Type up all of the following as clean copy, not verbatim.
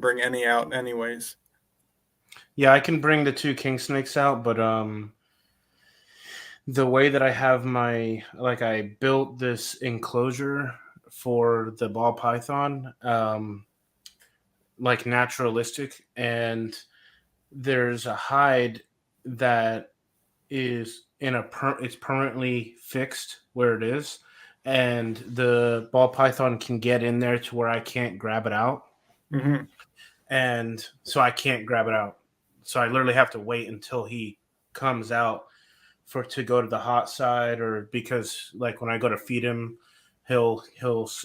bring any out anyways. Yeah, I can bring the 2 king snakes out, but the way that I have I built this enclosure for the ball python, like naturalistic, and there's a hide that is it's permanently fixed where it is, and the ball python can get in there to where I can't grab it out, Mm-hmm. and so I can't grab it out. So I literally have to wait until he comes out to go to the hot side, or because like when I go to feed him, he'll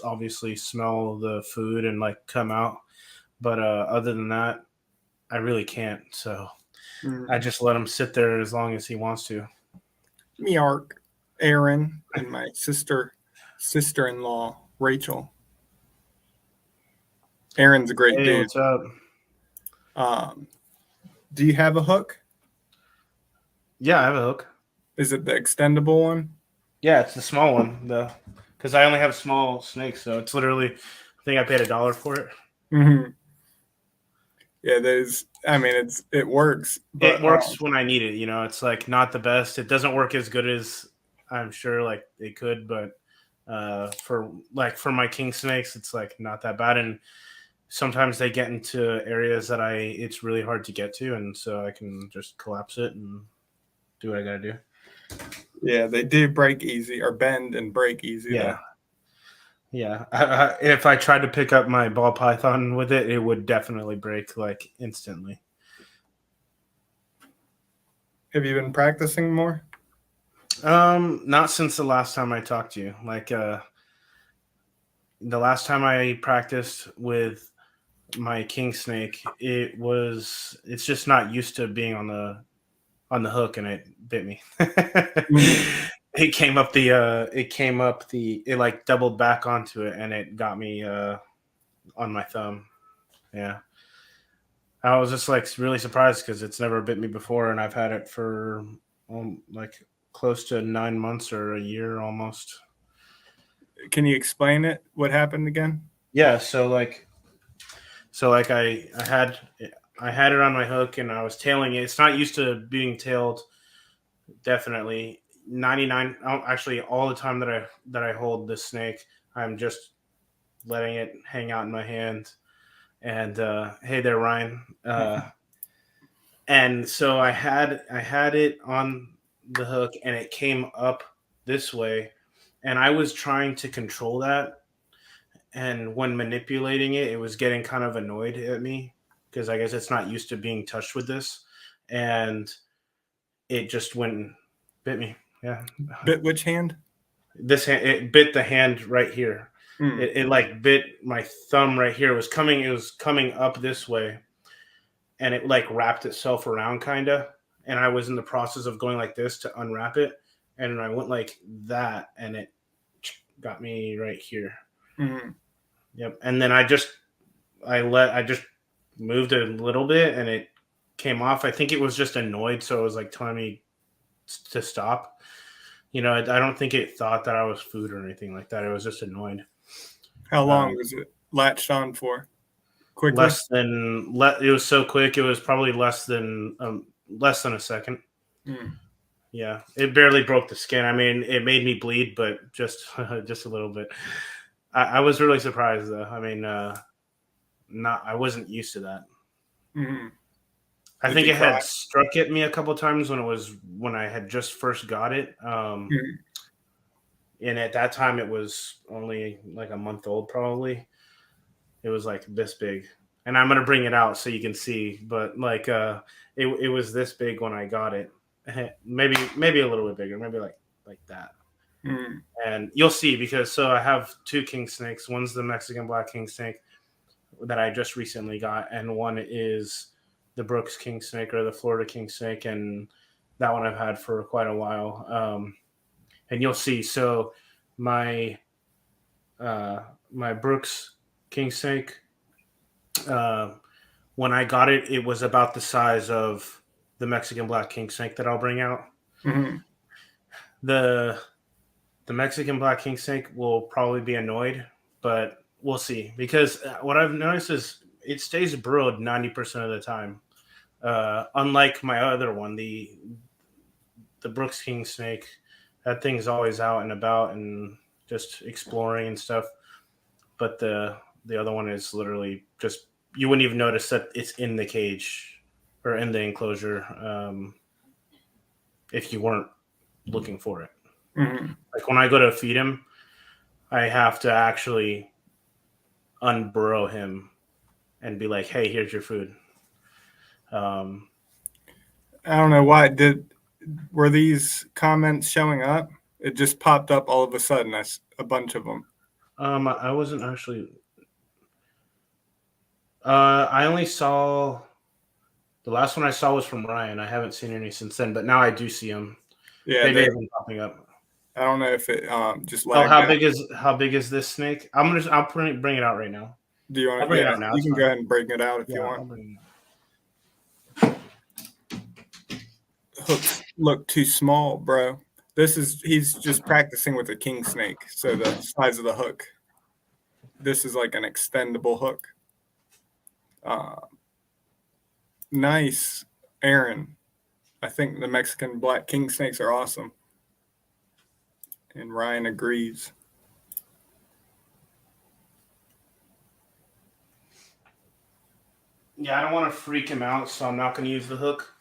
obviously smell the food and like come out. But other than that, I really can't. So I just let him sit there as long as he wants to. Me, Ark, Aaron, and my sister-in-law, Rachel. Aaron's a great Hey, dude. what's up? Do you have a hook? Yeah, I have a hook. Is it the extendable one? Yeah, it's the small one, though, because I only have small snakes, so it's literally. I think I paid $1 for it. Mm-hmm. Yeah, it works. But, it works when I need it. It's like not the best. It doesn't work as good as I'm sure like it could, but for my king snakes, it's like not that bad. And sometimes they get into areas that it's really hard to get to, and so I can just collapse it and do what I gotta do. Yeah, they do break easy, or bend and break easy. Yeah. Though. Yeah. If I tried to pick up my ball python with it, it would definitely break like instantly. Have you been practicing more? Not since the last time I talked to you. Like the last time I practiced with my king snake, it's just not used to being on the hook, and it bit me. Mm-hmm. It like doubled back onto it, and it got me on my thumb. Yeah. I was just like really surprised because it's never bit me before, and I've had it for like close to 9 months or a year almost. Can you explain it? What happened again? Yeah, so I had it on my hook, and I was tailing it. It's not used to being tailed. Definitely 99. Actually, all the time that I hold this snake, I'm just letting it hang out in my hand. And hey there, Ryan. And so I had it on the hook, and it came up this way, and I was trying to control that. And when manipulating it, it was getting kind of annoyed at me because I guess it's not used to being touched with this, and it just went and bit me. Yeah. Bit which hand? This hand, it bit the hand right here. It like bit my thumb right here. It was coming up this way, and it like wrapped itself around kind of, and I was in the process of going like this to unwrap it, and I went like that, and it got me right here. Mm-hmm. Yep. And then I just moved it a little bit, and it came off. I think it was just annoyed, so it was like telling me to stop. I don't think it thought that I was food or anything like that. It was just annoyed. How long was it latched on for? Quickly? It was so quick. It was probably less than a second. Yeah, it barely broke the skin. I mean, it made me bleed, but just a little bit. I was really surprised, though. I mean, I wasn't used to that. Mm-hmm. I think it had struck at me a couple times when I had just first got it. And at that time, it was only like a month old, probably. It was like this big, and I'm gonna bring it out so you can see. But like, it was this big when I got it. Maybe a little bit bigger, maybe like that. And you'll see because I have 2 king snakes. One's the Mexican black king snake that I just recently got, and one is the Brooks king snake or the Florida king snake, and that one I've had for quite a while. And you'll see. So my Brooks king snake, when I got it, it was about the size of the Mexican black king snake that I'll bring out. Mm-hmm. The Mexican black king snake will probably be annoyed, but we'll see. Because what I've noticed is it stays burrowed 90% of the time. Unlike my other one, the Brooks King snake, that thing's always out and about and just exploring and stuff. But the other one is literally just, you wouldn't even notice that it's in the cage or in the enclosure if you weren't looking for it. Mm-hmm. Like when I go to feed him, I have to actually unburrow him and be like, "Hey, here's your food." I don't know why. Were these comments showing up? It just popped up all of a sudden. That's a bunch of them. I wasn't actually. I only saw the last one I saw was from Ryan. I haven't seen any since then, but now I do see them. Yeah, they've been popping up. I don't know if it just. How big is this snake? I'll bring it out right now. Do you want to bring it out now? You can go ahead and bring it out if you want. Hooks look too small, bro. He's just practicing with a king snake, so the size of the hook. This is like an extendable hook. Nice, Aaron. I think the Mexican black king snakes are awesome. And Ryan agrees. Yeah, I don't want to freak him out, so I'm not going to use the hook.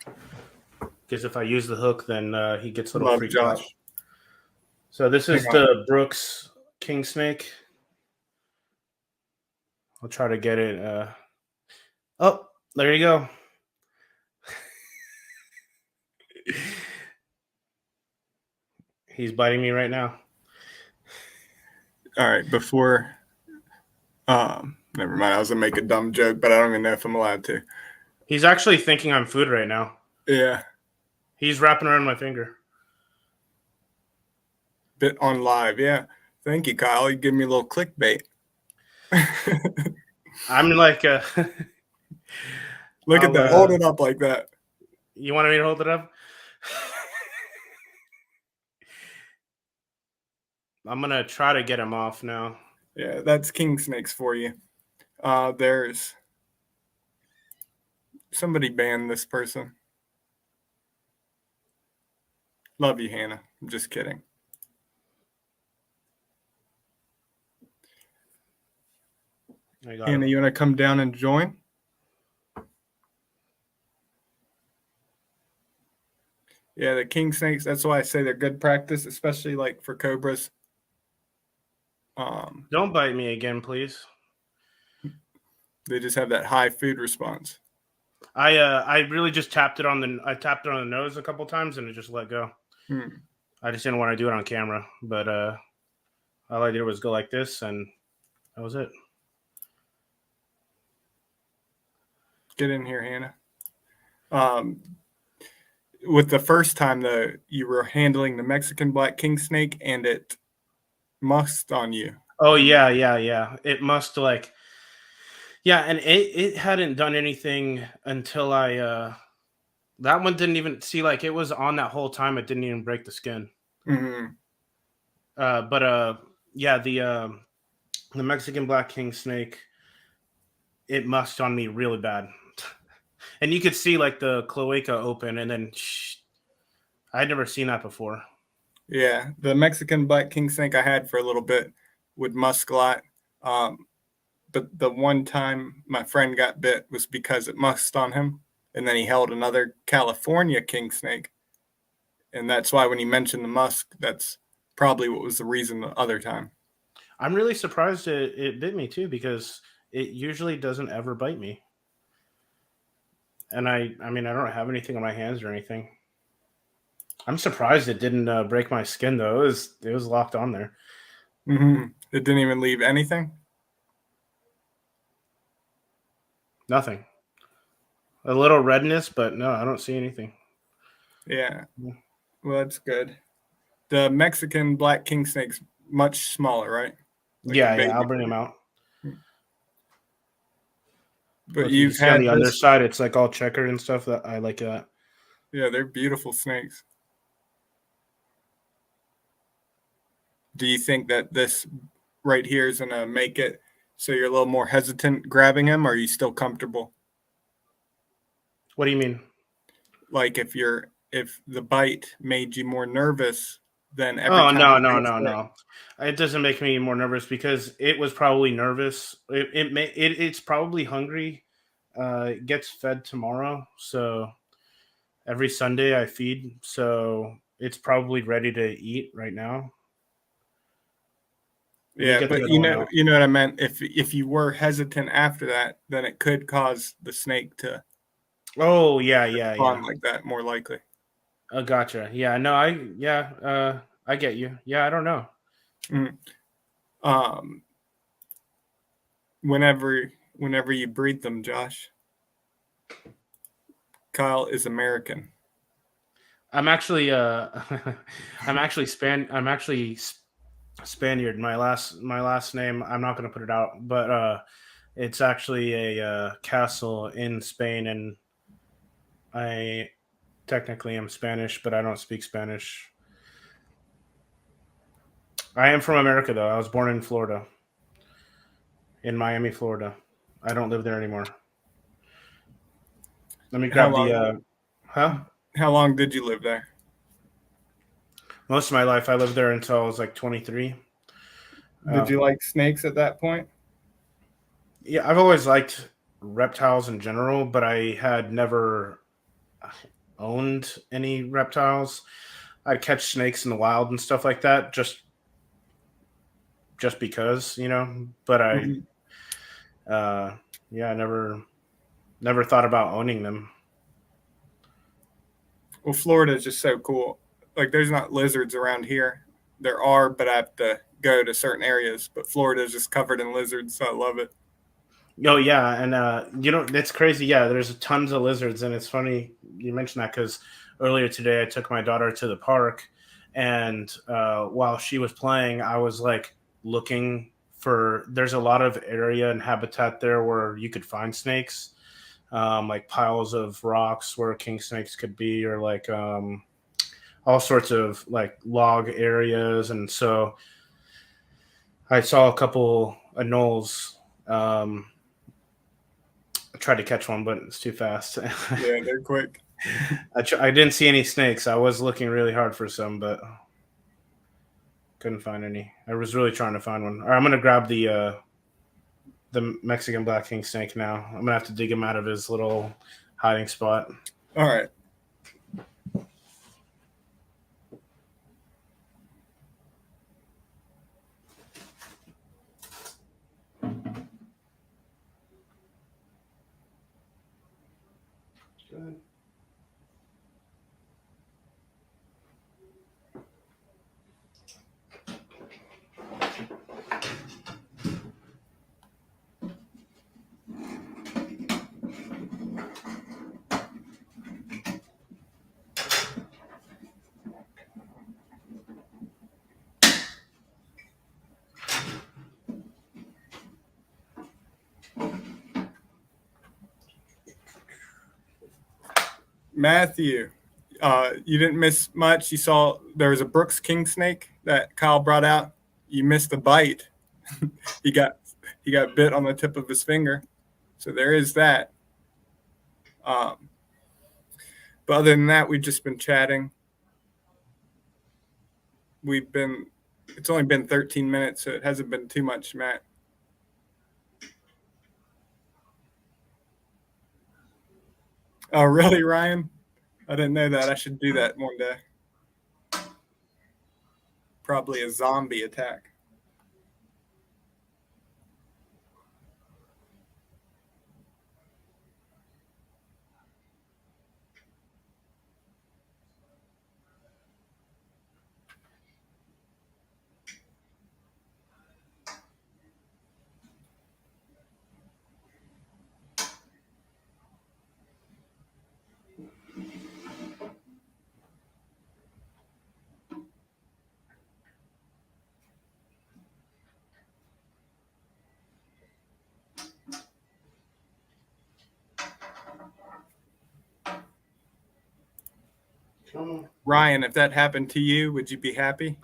Because if I use the hook, then he gets a little freaked out. So this is the Brooks King Snake. I'll try to get it. Oh, there you go. He's biting me right now. All right, before... never mind. I was going to make a dumb joke, but I don't even know if I'm allowed to. He's actually thinking I'm food right now. Yeah. He's wrapping around my finger. Bit on live, yeah. Thank you, Kyle. You give me a little clickbait. I'm like Look at that. Hold it up like that. You want me to hold it up? I'm going to try to get him off now. Yeah, that's king snakes for you. There's somebody banned this person. Love you, Hannah. I'm just kidding. Hannah, you want to come down and join? Yeah, the king snakes, that's why I say they're good practice, especially like for cobras. Don't bite me again, please. They just have that high food response. I really just tapped it on the nose a couple times and it just let go. I just didn't want to do it on camera, but all I did was go like this and that was it. Get in here, Hannah. With the first time though, you were handling the Mexican black king snake and it musked on you. Oh yeah. It must and it hadn't done anything until I that one didn't even see, like, it was on that whole time. It didn't even break the skin. Mm-hmm. The Mexican black king snake, it musked on me really bad. And you could see like the cloaca open and then I'd never seen that before. Yeah, the Mexican black king snake I had for a little bit would musk a lot. But the one time my friend got bit was because it musked on him. And then he held another California king snake. And that's why when he mentioned the musk, that's probably what was the reason the other time. I'm really surprised it bit me too, because it usually doesn't ever bite me. And I mean, I don't have anything on my hands or anything. I'm surprised it didn't break my skin though. It was locked on there. Mm-hmm. It didn't even leave anything? Nothing. A little redness, but no, I don't see anything. Yeah. Well, that's good. The Mexican black king snake's much smaller, right? Like yeah, I'll bring him out. But you've had on the underside, it's like all checkered and stuff. That I like that. Yeah, they're beautiful snakes. Do you think that this right here is gonna make it So you're a little more hesitant grabbing him, or are you still comfortable? What do you mean? Like if the bite made you more nervous, then every Oh, time no, you no, bring a no, snake. no. It doesn't make me more nervous because it was probably nervous. It's probably hungry. It gets fed tomorrow, so every Sunday I feed, so it's probably ready to eat right now. Let me Yeah, get the but other one out. you know what I meant. If you were hesitant after that, then it could cause the snake to Oh, yeah, yeah, respond yeah. like that more likely. Oh, gotcha. Yeah, no, I get you. Yeah, I don't know. Mm. Um, whenever you breed them, Josh, Kyle is American. I'm actually I'm actually Spaniard. My last name, I'm not going to put it out, but it's actually a castle in Spain, and I technically am Spanish, but I don't speak Spanish. I am from America, though. I was born in Florida, in Miami, Florida. I don't live there anymore. Let me How grab the. long Huh? how long did you live there? Most of my life, I lived there until I was like 23. Did you like snakes at that point? Yeah, I've always liked reptiles in general, but I had never owned any reptiles. I'd catch snakes in the wild and stuff like that, just because, But Mhm. uh, yeah, I never thought about owning them. Well, Florida is just so cool. Like, there's not lizards around here. There are, but I have to go to certain areas. But Florida is just covered in lizards, so I love it. Oh yeah, and it's crazy. Yeah, there's tons of lizards, and it's funny you mentioned that because earlier today I took my daughter to the park, and while she was playing, I was like looking for. There's a lot of area and habitat there where you could find snakes, like piles of rocks where king snakes could be, or like all sorts of like log areas, and so I saw a couple anoles. I tried to catch one, but it's too fast. Yeah, they're quick. I didn't see any snakes. I was looking really hard for some, but couldn't find any. I was really trying to find one. All right, I'm gonna grab the Mexican black king snake now. I'm gonna have to dig him out of his little hiding spot. All right. Good. Matthew, you didn't miss much. You saw there was a Brooks king snake that Kyle brought out. You missed the bite. he got he got bit on the tip of his finger. So there is that. Um, but other than that, we've just been chatting. We've been. It's only been 13 minutes, so it hasn't been too much, Matt. Oh, really, Ryan? I didn't know that. I should do that one day. Probably a zombie attack. Come on. Ryan, if that happened to you, would you be happy?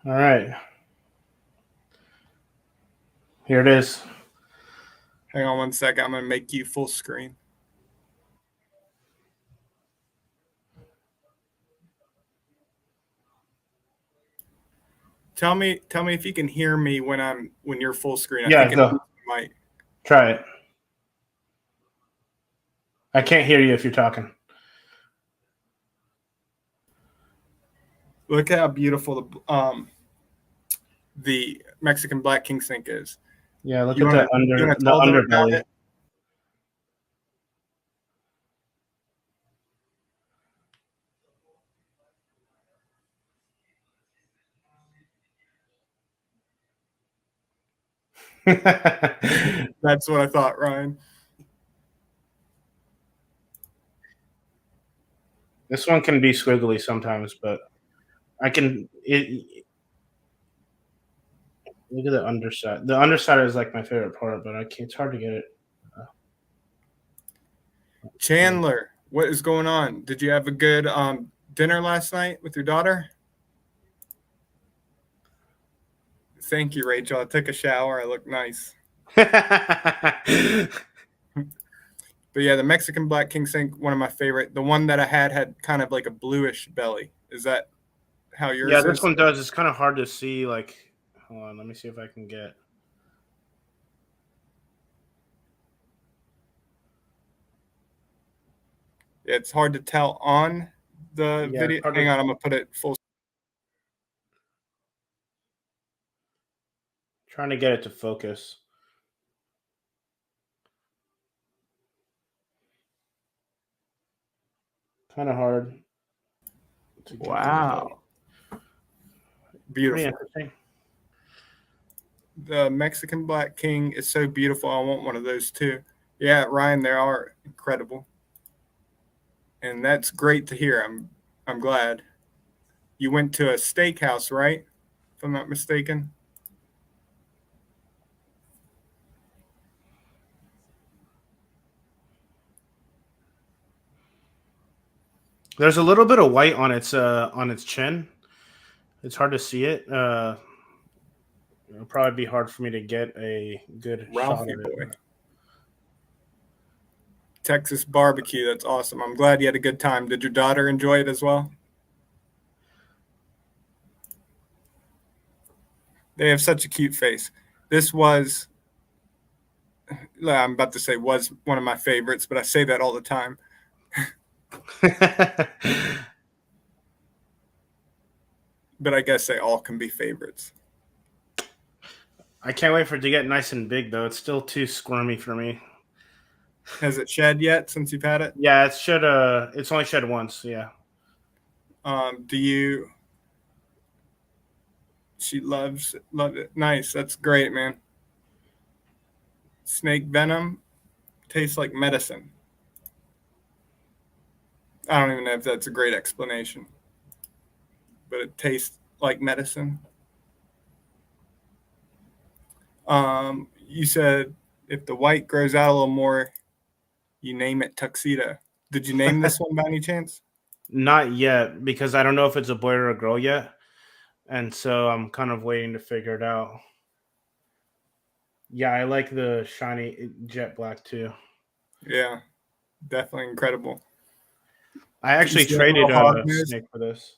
All right. Here it is. Hang on one second. I'm going to make you full screen. Tell me if you can hear me when you're full screen. I think go. it might. Try it. I can't hear you if you're talking. Look how beautiful the Mexican black king snake is. Yeah, look You at wanna the tell them about underbelly. it? That's what I thought, Ryan. This one can be squiggly sometimes, but I can. Look at the underside. The underside is like my favorite part, but it's hard to get it. Chandler, what is going on? Did you have a good dinner last night with your daughter? Thank you, Rachel. I took a shower. I look nice. But yeah, the Mexican black king snake, one of my favorite. The one that I had kind of like a bluish belly. Is that how yours Yeah, is? this one does. It's kind of hard to see. Like, hold on, let me see if I can get. It's hard to tell on the Yeah, video. Hang on, I'm gonna put it full. Trying to get it to focus. Kind of hard. Wow. Beautiful. Pretty interesting. The Mexican black king is so beautiful. I want one of those too. Yeah, Ryan, they are incredible. And that's great to hear. I'm glad. You went to a steakhouse, right? If I'm not mistaken. There's a little bit of white on its chin. It's hard to see it. It'll probably be hard for me to get a good shot Ralphie of boy. it. Texas barbecue. That's awesome. I'm glad you had a good time. Did your daughter enjoy it as well? They have such a cute face. This was, I'm about to say was one of my favorites, but I say that all the time. But I guess they all can be favorites. I can't wait for it to get nice and big, though. It's still too squirmy for me. Has it shed yet since you've had it? Yeah, it's only shed once. Yeah. She loves it. Nice. That's great, man. Snake venom tastes like medicine. I don't even know if that's a great explanation, but it tastes like medicine. You said if the white grows out a little more, you name it Tuxedo. Did you name this one by any chance? Not yet, because I don't know if it's a boy or a girl yet. And so I'm kind of waiting to figure it out. Yeah, I like the shiny jet black too. Yeah, definitely incredible. I actually traded a snake for this.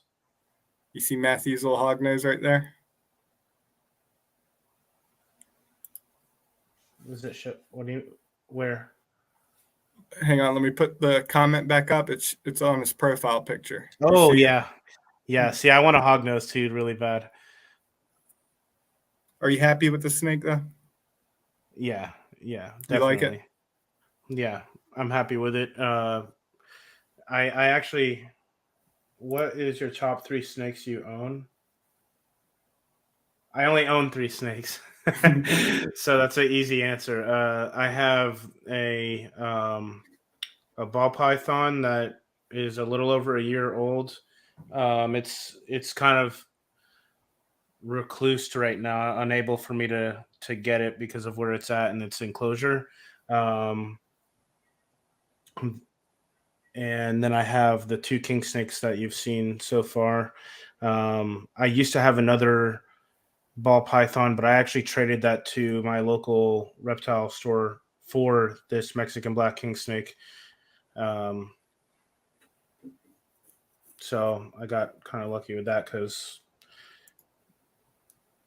You see Matthew's little hog nose right there? Was it where? Hang on, let me put the comment back up. It's on his profile picture. Oh yeah. Yeah. See, I want a hog nose too, really bad. Are you happy with the snake though? Yeah, definitely. You like it? Yeah, I'm happy with it. I actually, what is your top 3 snakes you own? I only own 3 snakes, so that's an easy answer. I have a ball python that is a little over a year old. It's kind of reclused right now, unable for me to get it because of where it's at in its enclosure. And then I have the 2 king snakes that you've seen so far. I used to have another ball python, but I actually traded that to my local reptile store for this Mexican black king snake. So I got kind of lucky with that because,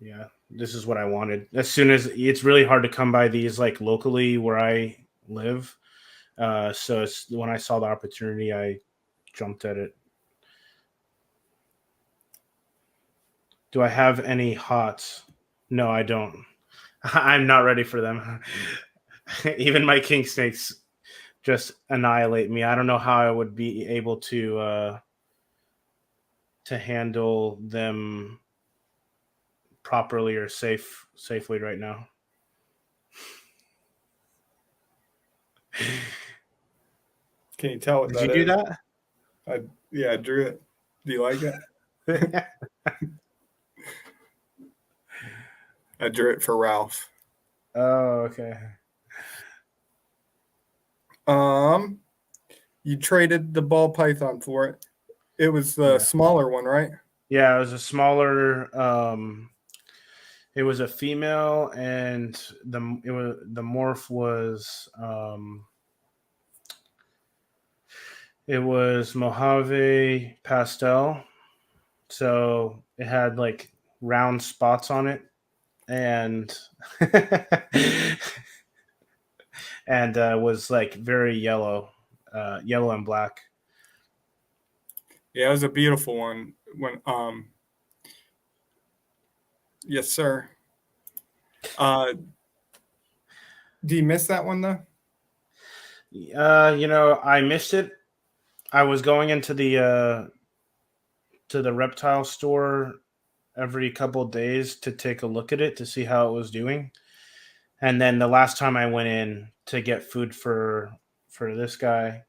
yeah, this is what I wanted. As soon as it's really hard to come by these like locally where I live. So it's when I saw the opportunity, I jumped at it. Do I have any hots? No, I don't. I'm not ready for them. Even my king snakes just annihilate me. I don't know how I would be able to handle them properly or safely right now. Can you tell what Did that you do is? that? Yeah, I drew it. Do you like it? I drew it for Ralph. Oh, okay. You traded the ball python for it. It was the smaller one, right? Yeah, it was a smaller. It was a female, and the morph was it was Mojave pastel, so it had like round spots on it, and and was like very yellow, yellow and black. Yeah, it was a beautiful one. When yes, sir. Do you miss that one though? I missed it. I was going into the to the reptile store every couple of days to take a look at it to see how it was doing. And then the last time I went in to get food for this guy,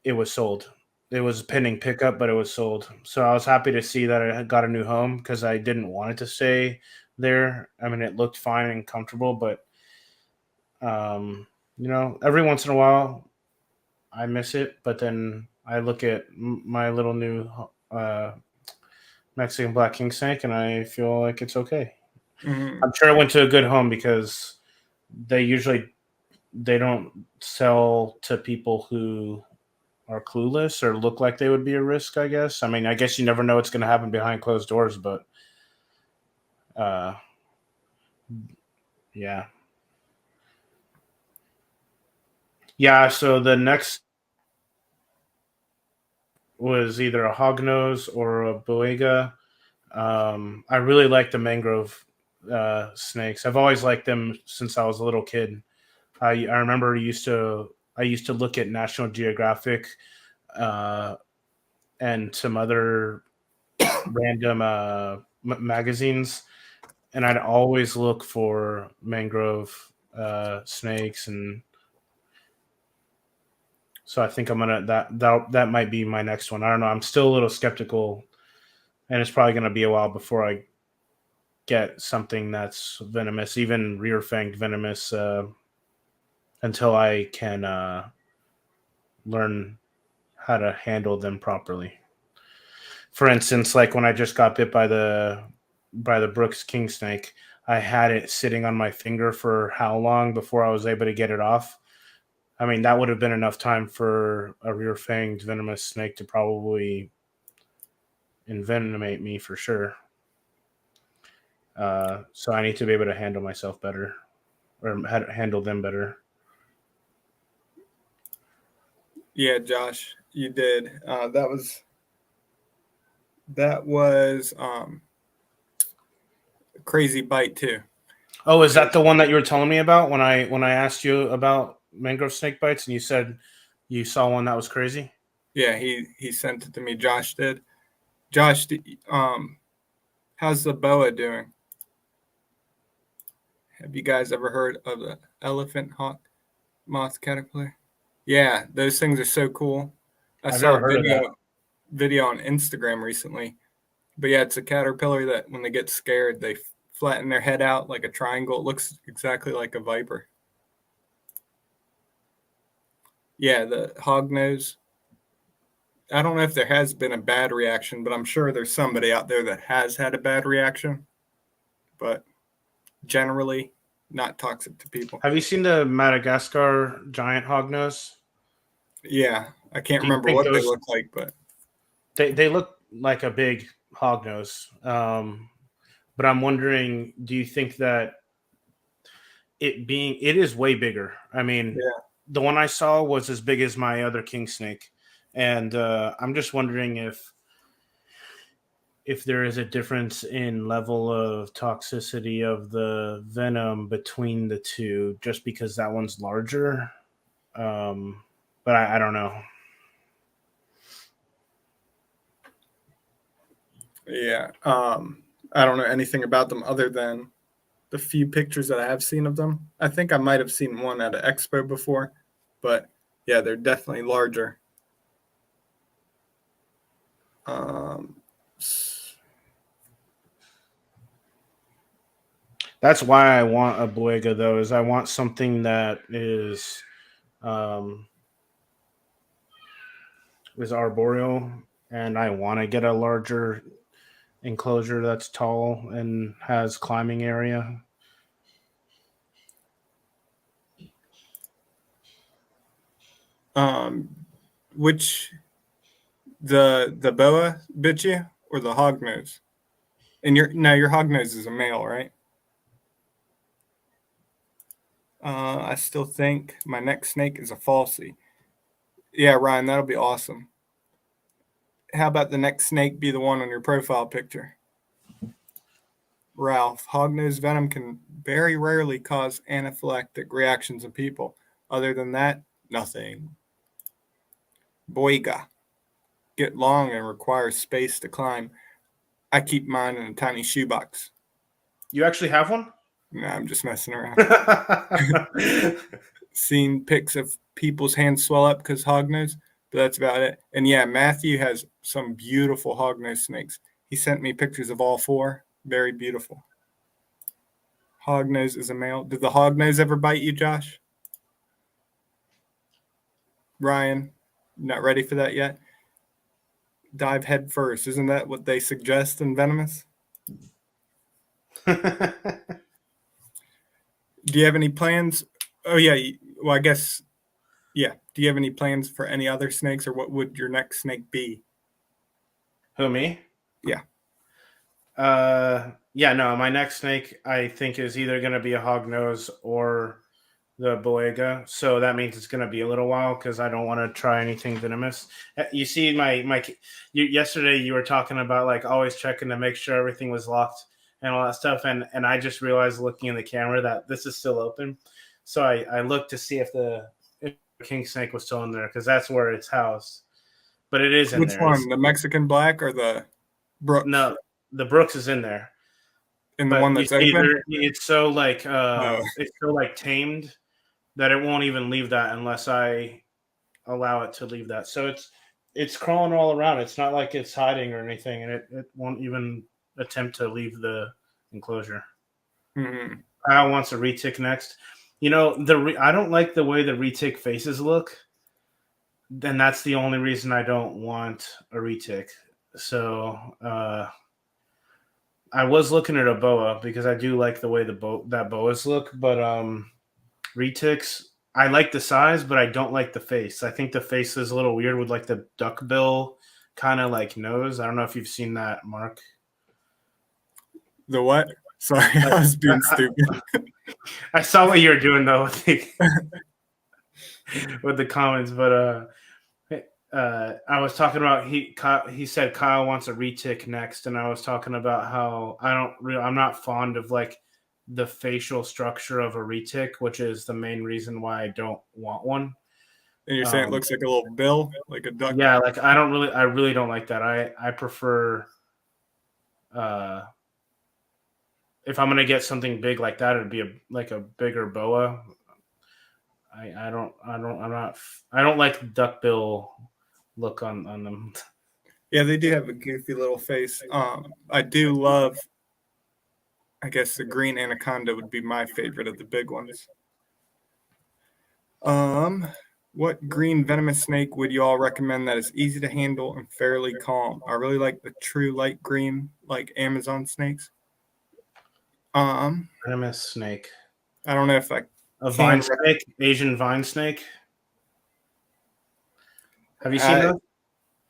it was sold. It was pending pickup, but it was sold. So I was happy to see that I had got a new home because I didn't want it to stay there. I mean, it looked fine and comfortable, but every once in a while I miss it. But then I look at my little new Mexican black king snake, and I feel like it's okay. Mm-hmm. I'm sure it went to a good home because they don't sell to people who are clueless or look like they would be a risk, I guess. I mean, I guess you never know what's going to happen behind closed doors, but yeah. Yeah, so the next was either a hognose or a boega. I really like the mangrove snakes. I've always liked them since I was a little kid. I remember I used to look at National Geographic and some other random magazines, and I'd always look for mangrove snakes, and so I think I'm gonna that might be my next one. I don't know. I'm still a little skeptical, and it's probably gonna be a while before I get something that's venomous, even rear fanged venomous, until I can learn how to handle them properly. For instance, like when I just got bit by the Brooks king snake, I had it sitting on my finger for how long before I was able to get it off? I mean, that would have been enough time for a rear fanged venomous snake to probably envenomate me for sure. So I need to be able to handle myself better, or handle them better. Yeah, Josh, you did. That was a crazy bite too. Oh, is that the one that you were telling me about when I asked you about mangrove snake bites and you said you saw one that was crazy? Yeah, he sent it to me. Josh did. Josh, how's the boa doing? Have you guys ever heard of the elephant hawk moth caterpillar? Yeah, those things are so cool. I've never heard of that. Video on Instagram recently. But yeah, it's a caterpillar that when they get scared, they flatten their head out like a triangle. It looks exactly like a viper. Yeah, the hognose. I don't know if there has been a bad reaction, but I'm sure there's somebody out there that has had a bad reaction. But generally, not toxic to people. Have you seen the Madagascar giant hognose? Yeah, I can't Do you remember think what they those look like, but they look like a big hognose? But I'm wondering, do you think that it is way bigger? I mean, yeah. the one I saw was as big as my other king snake, and I'm just wondering if there is a difference in level of toxicity of the venom between the two, just because that one's larger. But I don't know. Yeah. I don't know anything about them other than the few pictures that I have seen of them. I think I might have seen one at an expo before, but yeah, they're definitely larger. Um, That's why I want a Boyga, though, is I want something that um, is arboreal, and I want to get a larger enclosure that's tall and has climbing area. which the boa bit you or the hognose? And your hognose is a male, right? I still think my next snake is a falsie. Yeah, Ryan, that'll be awesome. How about the next snake be the one on your profile picture? Ralph, hognose venom can very rarely cause anaphylactic reactions in people. Other than that, nothing. Boiga, get long and require space to climb. I keep mine in a tiny shoebox. You actually have one? No, I'm just messing around. Seen pics of people's hands swell up because hognose, but that's about it. And yeah, Matthew has some beautiful hognose snakes. He sent me pictures of all four. Very beautiful. Hognose is a male. Did the hognose ever bite you, Josh? Ryan, not ready for that yet? Dive head first. Isn't that what they suggest in Venomous? Do you have any plans? Oh, yeah. Well, I guess, yeah. Do you have any plans for any other snakes, or what would your next snake be? Who, me? Yeah. Yeah, no, my next snake I think is either going to be a hognose or the Boega. So that means it's going to be a little while because I don't want to try anything venomous. You see, yesterday you were talking about like always checking to make sure everything was locked and all that stuff, and I just realized looking in the camera that this is still open. So I looked to see if the king snake was still in there because that's where it's housed. But it is in Which there. one? The Mexican black or the Brooks? No, the Brooks is in there. In the But one you that's see, open? it's so like Oh. it's so like tamed that it won't even leave that unless I allow it to leave that. So it's crawling all around. It's not like it's hiding or anything, and it won't even attempt to leave the enclosure. Mm-hmm. Kyle wants a retic next. You know, I don't like the way the retic faces look. And that's the only reason I don't want a retic. So I was looking at a boa because I do like the way that boas look, but retics, I like the size, but I don't like the face. I think the face is a little weird with like the duck bill kind of like nose. I don't know if you've seen that, Mark. The what? Sorry, I was being stupid. I saw what you were doing though with the comments, but I was talking about he said Kyle wants a retic next, and I was talking about how I'm not fond of like the facial structure of a retic, which is the main reason why I don't want one. And you're saying it looks like a little bill, like a duck? Yeah, like I really don't like that. I prefer if I'm gonna get something big like that, it'd be like a bigger boa. I don't like the duckbill look on them. Yeah, they do have a goofy little face. I do love. I guess the green anaconda would be my favorite of the big ones. What green venomous snake would you all recommend that is easy to handle and fairly calm? I really like the true light green, like Amazon snakes. Venomous snake. I don't know if I A can. vine snake? Asian vine snake? Have you seen those?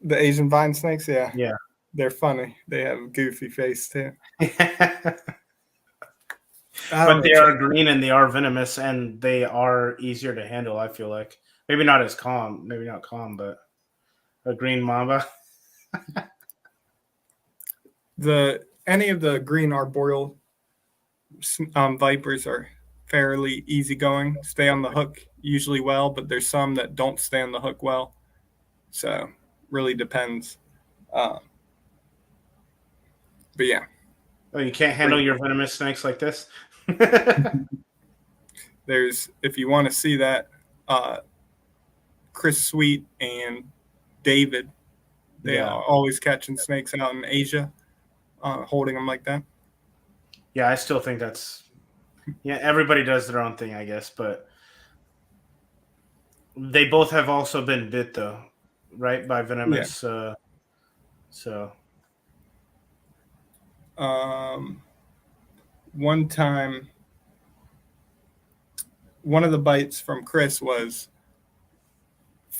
The Asian vine snakes, yeah. Yeah. They're funny. They have a goofy face too. But they are green and they are venomous and they are easier to handle, I feel like. Maybe not as calm. Maybe not calm, but a green mamba. Any of the green arboreal vipers are fairly easygoing. Stay on the hook usually well, but there's some that don't stay on the hook well. So really depends. But yeah. Oh, you can't handle your venomous snakes like this? There's, if you want to see that, Chris Sweet and David, they are always catching snakes out in Asia, holding them like that. Yeah, I still think that's... Yeah, everybody does their own thing, I guess, but they both have also been bit, though, right, by venomous. Yeah. One time, one of the bites from Chris was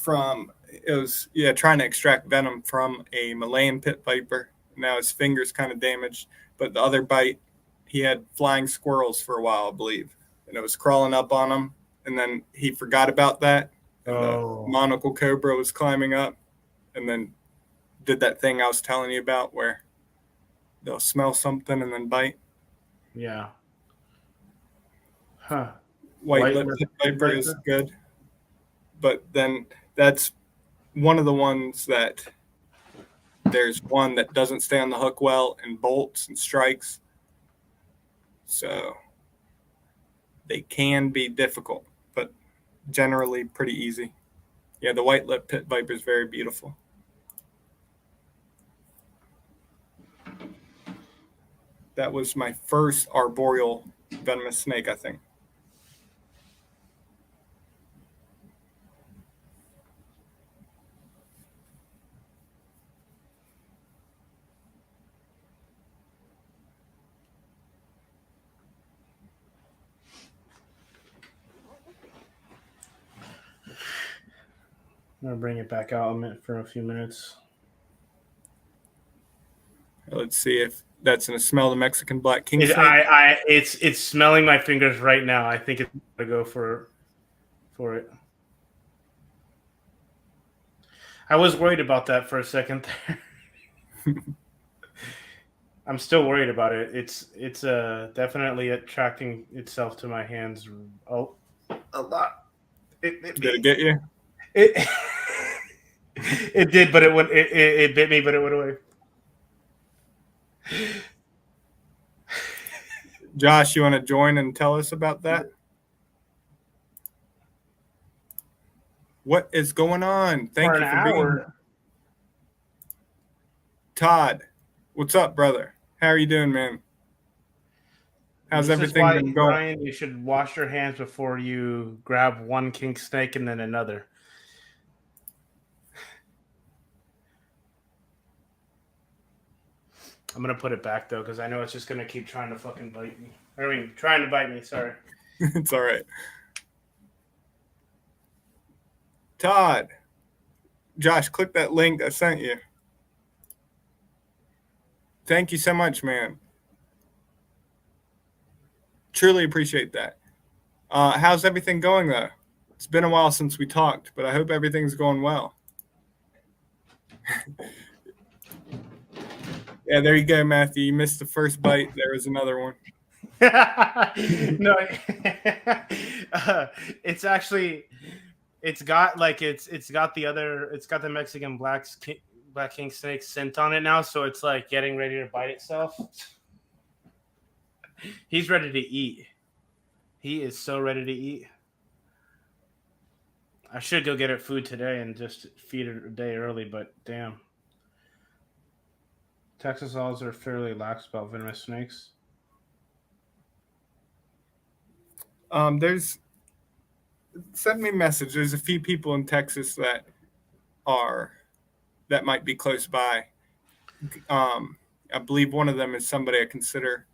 trying to extract venom from a Malayan pit viper. Now his finger's kind of damaged, but the other bite, he had flying squirrels for a while, I believe, and it was crawling up on him, and then he forgot about that, and the monocle cobra was climbing up, and then did that thing I was telling you about where they'll smell something and then bite. Yeah. Huh. White lip pit viper is good, but then that's one of the ones that there's one that doesn't stay on the hook well and bolts and strikes. So they can be difficult, but generally pretty easy. Yeah, the white lip pit viper is very beautiful. That was my first arboreal venomous snake, I think. I'm gonna bring it back out for a few minutes. Let's see if that's gonna smell the Mexican black king snake. It's smelling my fingers right now. I think it's gonna go for it. I was worried about that for a second there. I'm still worried about it. It's definitely attracting itself to my hands. Oh, a lot. Did it get you? It it did, but it bit me, but it went away. Josh, you want to join and tell us about that? What is going on? Thank you for being here. Todd, what's up, brother? How are you doing, man? How's everything been going? Ryan, you should wash your hands before you grab one king snake and then another. I'm going to put it back, though, because I know it's just going to keep trying to fucking bite me. Trying to bite me, sorry. It's all right. Todd, Josh, click that link I sent you. Thank you so much, man. Truly appreciate that. How's everything going, though? It's been a while since we talked, but I hope everything's going well. Yeah, there you go, Matthew. You missed the first bite. There was another one. No, it's actually, it's got the Mexican black king snake scent on it now, so it's like getting ready to bite itself. He's ready to eat. He is so ready to eat. I should go get it food today and just feed it a day early, but damn. Texas laws are fairly lax about venomous snakes. There's send me a message. There's a few people in Texas that might be close by. I believe one of them is somebody I consider.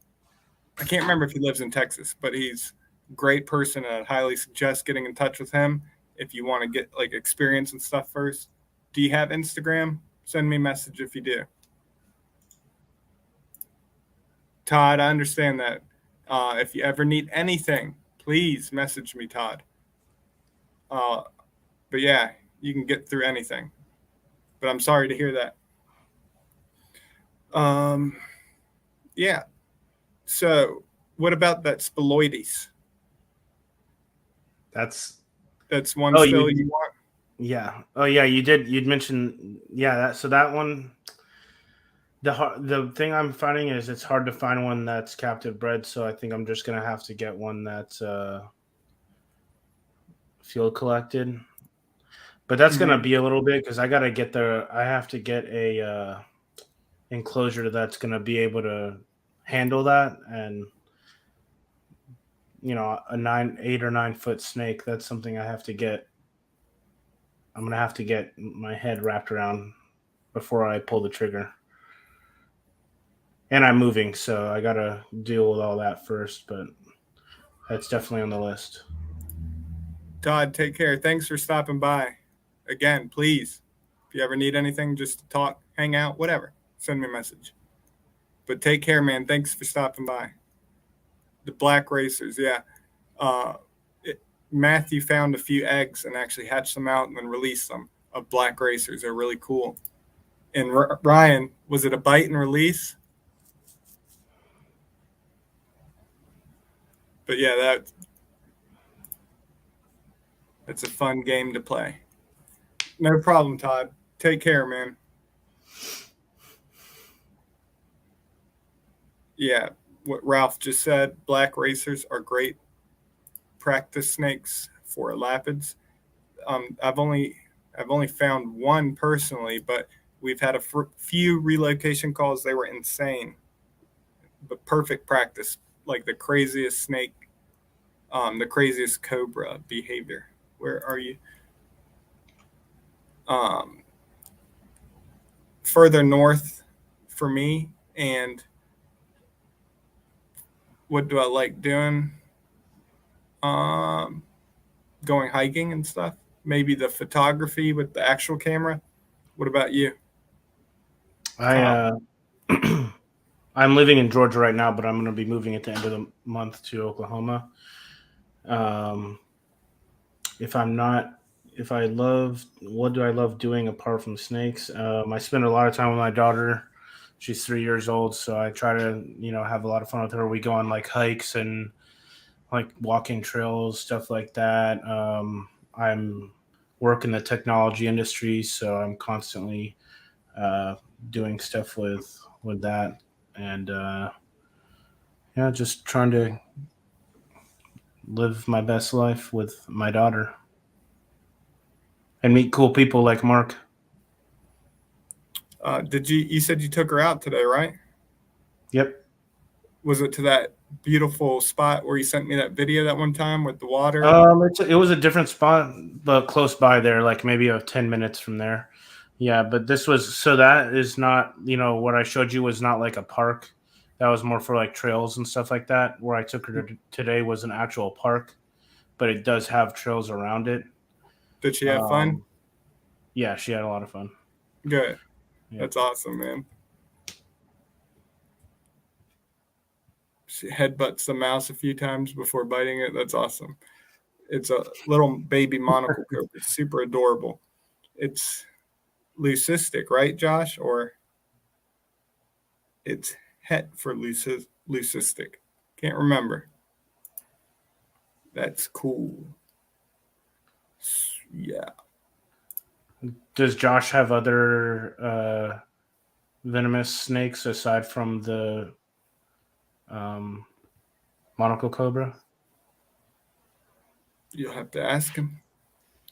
I can't remember if he lives in Texas, but he's a great person, and I'd highly suggest getting in touch with him if you want to get like experience and stuff first. Do you have Instagram? Send me a message if you do. Todd, I understand that. If you ever need anything, please message me, Todd. But yeah, you can get through anything. But I'm sorry to hear that. Yeah. So, what about that Spiloides? That's one still you want? Yeah. Oh yeah, you did. You'd mentioned that one. The thing I'm finding is it's hard to find one that's captive bred, so I think I'm just gonna have to get one that's field collected. But that's gonna be a little bit because I have to get a enclosure that's gonna be able to handle that, and a 8 or 9 foot snake. That's something I have to get. I'm gonna have to get my head wrapped around before I pull the trigger. And I'm moving, so I gotta deal with all that first, but that's definitely on the list. Todd, take care. Thanks for stopping by. Again, please, if you ever need anything, just to talk, hang out, whatever, send me a message. But take care, man. Thanks for stopping by. The black racers, yeah. Matthew found a few eggs and actually hatched them out and then released them of black racers. They're really cool. And Ryan, was it a bite and release? But yeah, that's a fun game to play. No problem, Todd. Take care, man. Yeah, what Ralph just said, black racers are great practice snakes for lapids. I've only found one personally, but we've had a few relocation calls. They were insane, but perfect practice, like the craziest snake, the craziest cobra behavior. Where are you? Further north for me. And what do I like doing? Going hiking and stuff. Maybe the photography with the actual camera. What about you? I'm living in Georgia right now, but I'm going to be moving at the end of the month to Oklahoma. What do I love doing apart from snakes? I spend a lot of time with my daughter. She's 3 years old, so I try to, have a lot of fun with her. We go on like hikes and like walking trails, stuff like that. I'm working the technology industry, so I'm constantly doing stuff with that, and just trying to live my best life with my daughter and meet cool people like Mark. You said you took her out today, right? Yep. Was it to that beautiful spot where you sent me that video that one time with the water? It was a different spot, but close by there, like maybe 10 minutes from there. Yeah, but that is not, what I showed you was not like a park. That was more for like trails and stuff like that. Where I took her today was an actual park, but it does have trails around it. Did she have fun? Yeah, she had a lot of fun. Good. Yeah. That's awesome, man. She headbutts the mouse a few times before biting it. That's awesome. It's a little baby monocle cobra. It's super adorable. It's leucistic, right, Josh? Or it's het for leucistic. Can't remember. That's cool. Yeah. Does Josh have other venomous snakes aside from the monocle cobra? You'll have to ask him.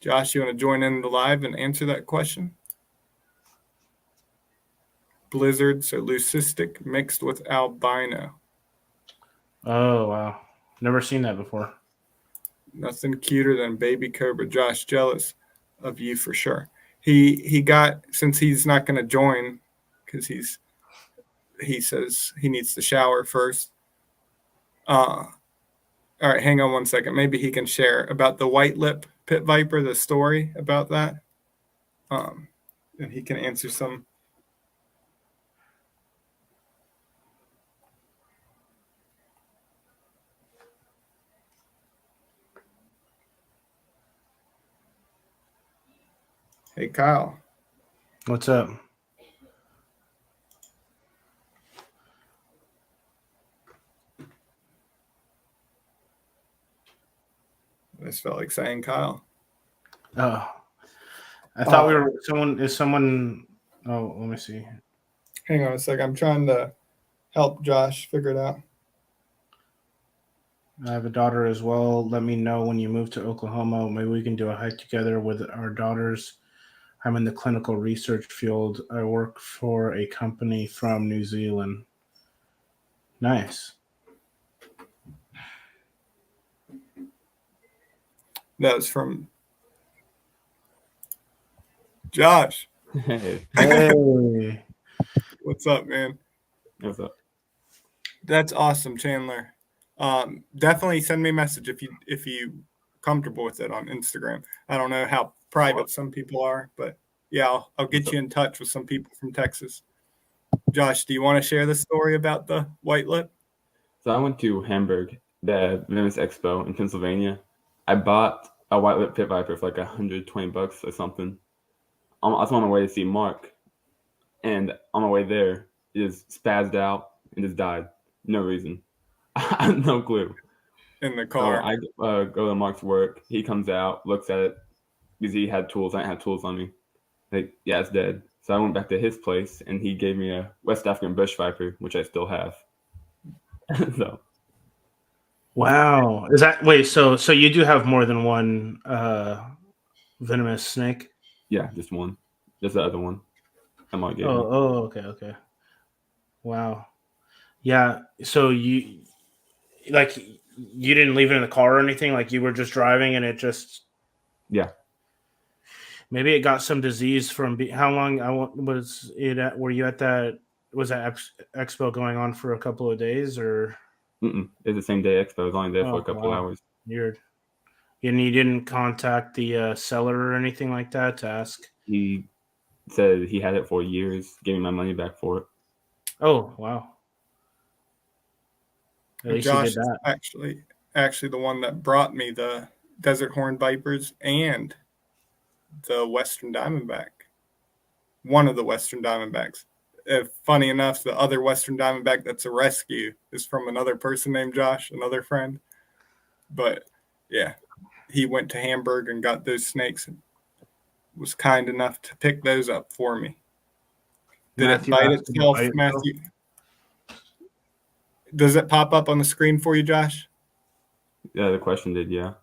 Josh, you want to join in the live and answer that question? Blizzard, so leucistic mixed with albino. Oh, wow. Never seen that before. Nothing cuter than baby cobra. Josh, jealous of you for sure. He got, since he's not going to join because he says he needs to shower first. All right, hang on one second. Maybe he can share about the white lip pit viper, the story about that. And he can answer some. Hey, Kyle. What's up? I just felt like saying Kyle. Oh, I thought we were someone. Oh, let me see. Hang on a second. I'm trying to help Josh figure it out. I have a daughter as well. Let me know when you move to Oklahoma. Maybe we can do a hike together with our daughters. I'm in the clinical research field. I work for a company from New Zealand. Nice. That was from Josh. Hey, Hey. What's up, man? what's up? That's awesome, Chandler. Definitely send me a message if you comfortable with it on Instagram. I don't know how private some people are, but yeah, I'll get you in touch with some people from Texas. Josh, do you want to share the story about the white lip? So I went to Hamburg, the Venice Expo in Pennsylvania. I bought a white lip pit viper for like $120 or something. I was on my way to see Mark, and on my way there, it just spazzed out and just died. No reason. I have no clue. In the So car. I go to Mark's work. He comes out, looks at it because he had tools. I didn't have tools on me. Like, yeah, it's dead. So I went back to his place, and he gave me a West African bush viper, which I still have. So. Wow. Is that wait? So you do have more than one venomous snake? Yeah, just one. Just the other one. I might give you. Okay. Wow. Yeah. So you didn't leave it in the car or anything? Like you were just driving and it just Yeah. maybe it got some disease from how long was it at? Were you at that? Was that expo going on for a couple of days or? It's the same day expo. I was only there for a couple hours. Weird. And you didn't contact the seller or anything like that to ask? He said he had it for years, gave me my money back for it. Oh, wow. At least Josh he did that. is actually the one that brought me the desert horn vipers and the Western Diamondback. One of the Western Diamondbacks. Funny enough, the other Western Diamondback that's a rescue is from another person named Josh, another friend. But yeah, he went to Hamburg and got those snakes and was kind enough to pick those up for me. Did it bite itself, Matthew? Does it pop up on the screen for you, Josh? Yeah, the question did, yeah.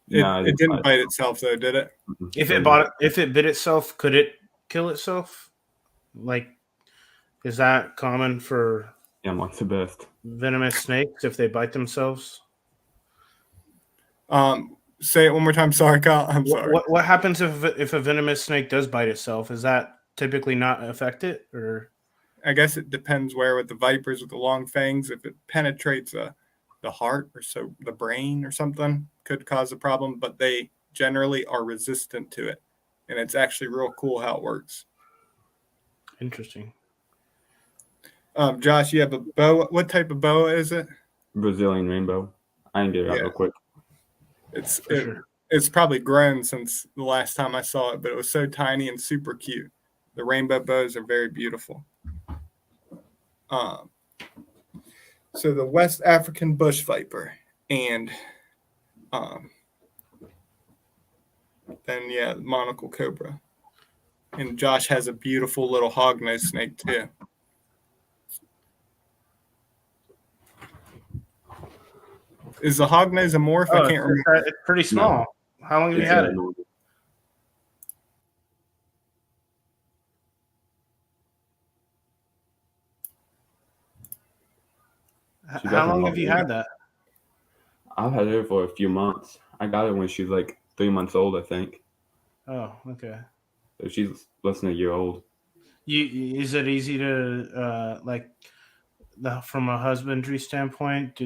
It didn't bite itself, though, did it? If it bit itself, could it kill itself? Like, is that common for like the best venomous snakes if they bite themselves? Say it one more time. Sorry, Kyle. I'm sorry. What happens if a venomous snake does bite itself? Is that typically not affected, or? I guess it depends where with the vipers with the long fangs. If it penetrates the heart or so the brain or something, could cause a problem. But they generally are resistant to it, and it's actually real cool how it works. Interesting. Josh, you have a boa. What type of boa is it? Brazilian rainbow. I can get it out real quick. It's probably grown since the last time I saw it, but it was so tiny and super cute. The rainbow boas are very beautiful. So the West African bush viper, and then the monocle cobra, and Josh has a beautiful little hognose snake too. Is the hognose a morph? I can't remember. It's pretty small. No. How long have you had it? How long have you had that? I've had her for a few months. I got her when she was like 3 months old, I think. Oh, okay. So she's less than a year old. Is it easy to from a husbandry standpoint?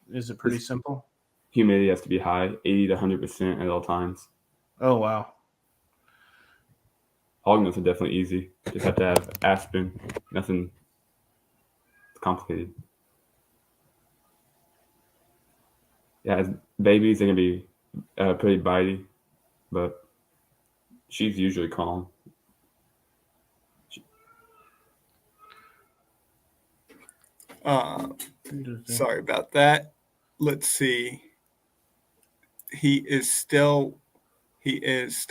Is it pretty It's, simple? humidity has to be high, 80 to 100% at all times. Oh wow. Hog nuts are definitely easy. Just have to have aspirin. Nothing complicated. Yeah, as babies, they're gonna be pretty bitey, but she's usually calm. Interesting. Sorry about that. Let's see. He is still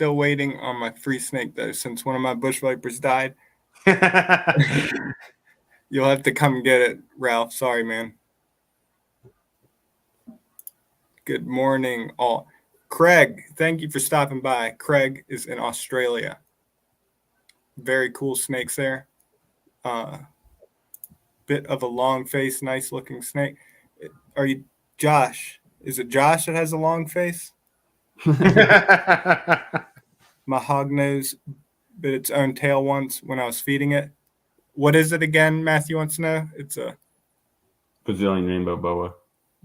waiting on my free snake though. Since one of my bush vipers died, you'll have to come get it, Ralph. Sorry, man. Good morning, all. Craig, thank you for stopping by. Craig is in Australia. Very cool snakes there. Bit of a long face, nice looking snake. Are you Josh? Is it Josh that has a long face? My hog nose bit its own tail once when I was feeding it. What is it again? Matthew wants to know. It's a Brazilian rainbow boa.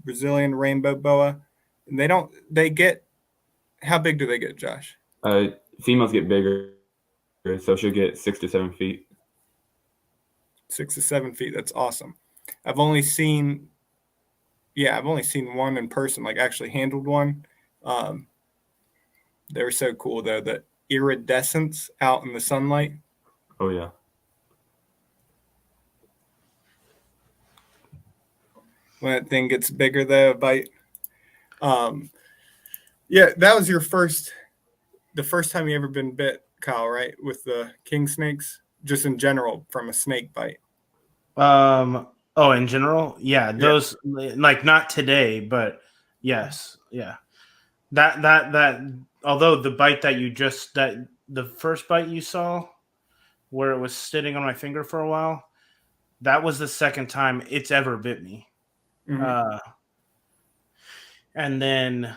Brazilian rainbow boa. And they get, how big do they get, Josh? Females get bigger, so she'll get 6 to 7 feet. 6 to 7 feet. That's awesome. I've only seen one in person, like actually handled one. They were so cool though. The iridescence out in the sunlight. Oh yeah. When that thing gets bigger though, a bite. Yeah, that was the first time you ever been bit, Kyle, right? With the king snakes, just in general from a snake bite. Oh, in general, yeah. Those like not today, but yes, yeah. That. Although the bite the first bite you saw, where it was sitting on my finger for a while, that was the second time it's ever bit me. Mm-hmm. And then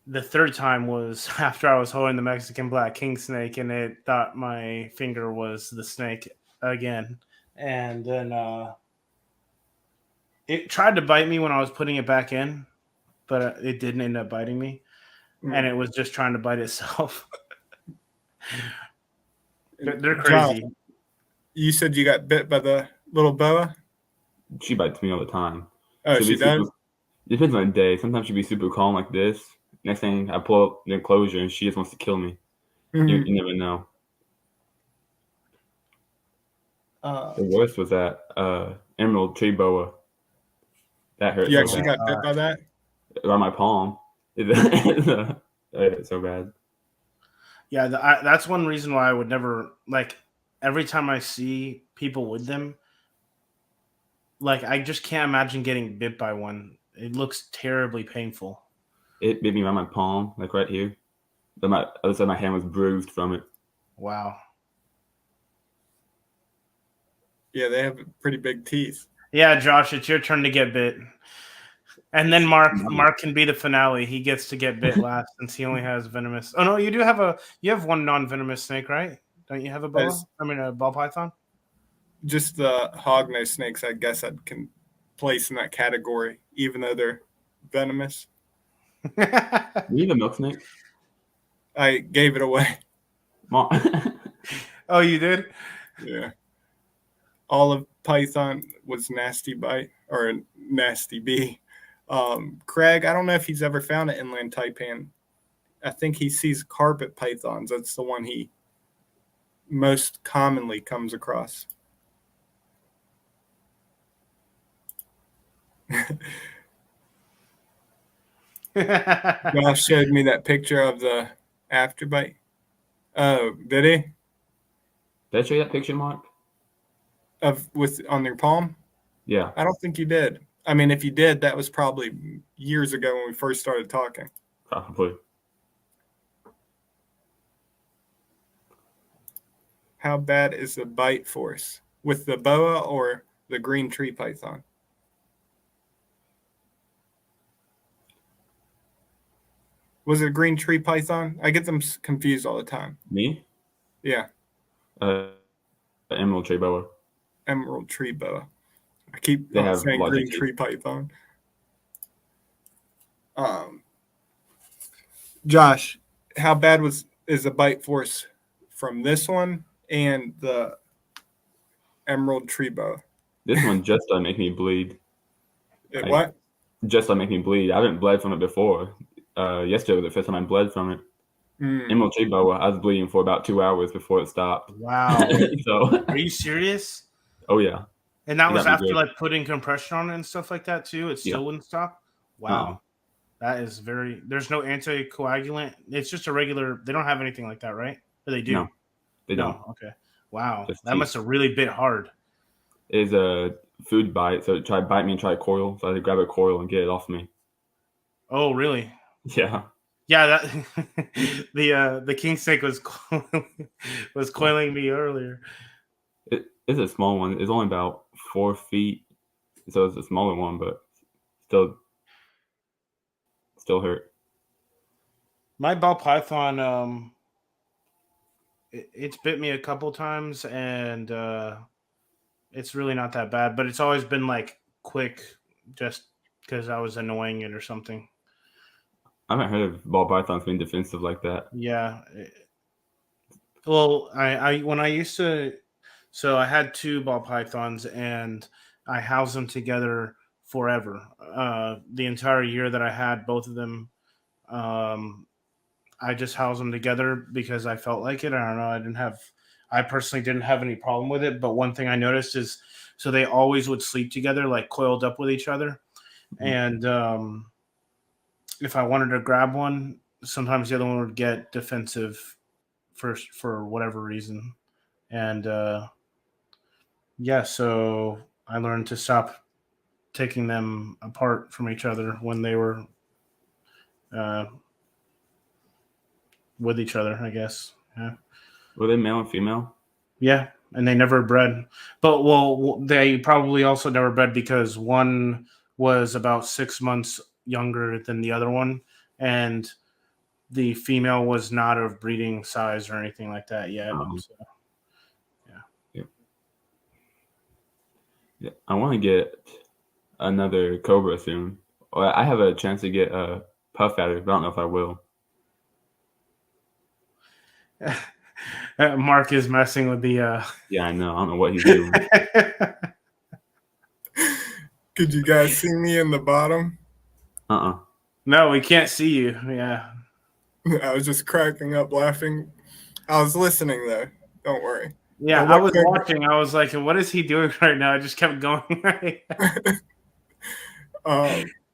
the third time was after I was holding the Mexican black king snake, and it thought my finger was the snake again, and then it tried to bite me when I was putting it back in, but it didn't end up biting me, and it was just trying to bite itself. They're crazy. John, you said you got bit by the little boa? She bites me all the time. Oh, she does? Depends on the day. Sometimes she'll be super calm like this. Next thing, I pull up the enclosure and she just wants to kill me. Mm-hmm. You never know. The worst was that emerald tree boa. That hurt. You so actually bad. got bit by that? Around my palm. It hurt so bad. Yeah, that's one reason why I would never, like, every time I see people with them, like, I just can't imagine getting bit by one. It looks terribly painful. It bit me around my palm, like right here. But my other side of my hand was bruised from it. Wow. Yeah, they have pretty big teeth. Yeah, Josh, it's your turn to get bit. And then Mark can be the finale. He gets to get bit last since he only has venomous. Oh no, you have one non-venomous snake, right? Don't you have a boa? A ball python? Just the hognose snakes, I guess I can place in that category, even though they're venomous. Do you have a milk snake? I gave it away. Oh, you did? Yeah. Olive python was nasty bite or a nasty bee. Craig, I don't know if he's ever found an inland taipan. I think he sees carpet pythons. That's the one he most commonly comes across. Josh showed me that picture of the afterbite. Oh, did he? Did I show you that picture, Mark? On your palm? Yeah. I don't think you did. I mean, if you did, that was probably years ago when we first started talking. Probably. How bad is the bite force with the boa or the green tree python? Was it a green tree python? I get them confused all the time. Me? Yeah, Emerald tree boa. emerald tree boa. I keep They have saying larger green teeth. tree python. Josh, how bad is the bite force from this one and the emerald tree boa? This one just started making me bleed. It what? Just started making me bleed. I haven't bled from it before. Yesterday was the first time I bled from it. Emerald tree boa, I was bleeding for about 2 hours before it stopped. Wow. So, Are you serious? oh yeah. And that It was got me after good. like putting compression on it and stuff like that too. It still Yeah. wouldn't stop. Wow. That is very. There's no anticoagulant. It's just a regular. They don't have anything like that, right? Or they do. No, they don't. Okay. Wow. Just That teeth. must have really bit hard. It is a food bite, so it tried to bite me and try coil. So I had to grab a coil and get it off me. Oh, really? Yeah. Yeah. That the king snake was coiling me earlier. It's a small one. It's only about 4 feet, so it's a smaller one, but still hurt. My ball python, it's bit me a couple times, and it's really not that bad. But it's always been like quick, just because I was annoying it or something. I haven't heard of ball pythons being defensive like that. Yeah. Well, I when I used to, so I had 2 ball pythons, and I housed them together forever. The entire year that I had both of them, I just housed them together because I felt like it. I don't know. I personally didn't have any problem with it. But one thing I noticed is, so they always would sleep together, like coiled up with each other. Mhm. And if I wanted to grab one, sometimes the other one would get defensive first for whatever reason. And yeah, so I learned to stop taking them apart from each other when they were with each other, I guess. Yeah. Were they male and female? Yeah, and they never bred. But well, they probably also never bred because one was about 6 months younger than the other one, and the female was not of breeding size or anything like that yet. So, Yeah. I want to get another cobra soon. Or I have a chance to get a puff adder, but I don't know if I will. Mark is messing with the. Yeah, I know. I don't know what he's doing. Could you guys see me in the bottom? No, we can't see you. Yeah. I was just cracking up laughing. I was listening though. Don't worry. Yeah, Well, I was watching. I was like, what is he doing right now? I just kept going.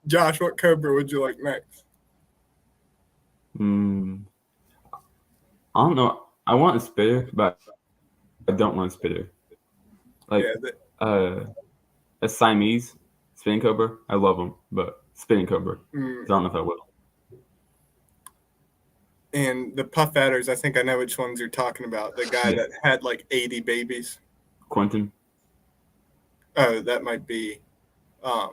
Josh, what cobra would you like next? I don't know. I want a spitter, but I don't want a spitter. Like a Siamese spinning cobra. I love them, but spinning cobra. I don't know if I will. And the puff adders, I think I know which ones you're talking about. The guy that had like 80 babies. Quentin. Oh, that might be. It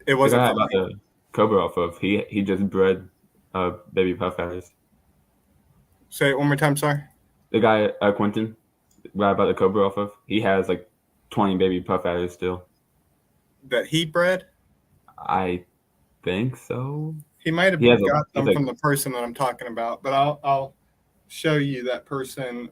The wasn't. guy I got the cobra off of. He just bred baby puff adders. Say it one more time. Sorry. The guy Quentin, the guy I bought the cobra off of. He has like 20 baby puff adders still. That he bred? I think so. He might have got them from the person that I'm talking about, but I'll show you that person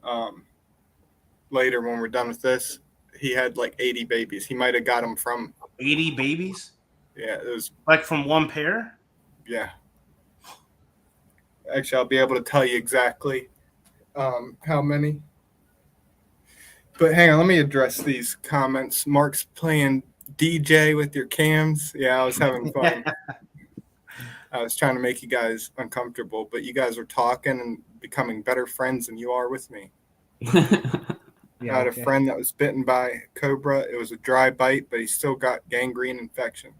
later when we're done with this. He had like 80 babies. He might have got them from 80 babies? Yeah, it was like from one pair? Yeah. Actually, I'll be able to tell you exactly how many. But hang on, let me address these comments. Mark's playing DJ with your cams. Yeah, I was having fun. I was trying to make you guys uncomfortable, but you guys were talking and becoming better friends than you are with me. I had a friend that was bitten by a cobra. It was a dry bite, but he still got gangrene infection.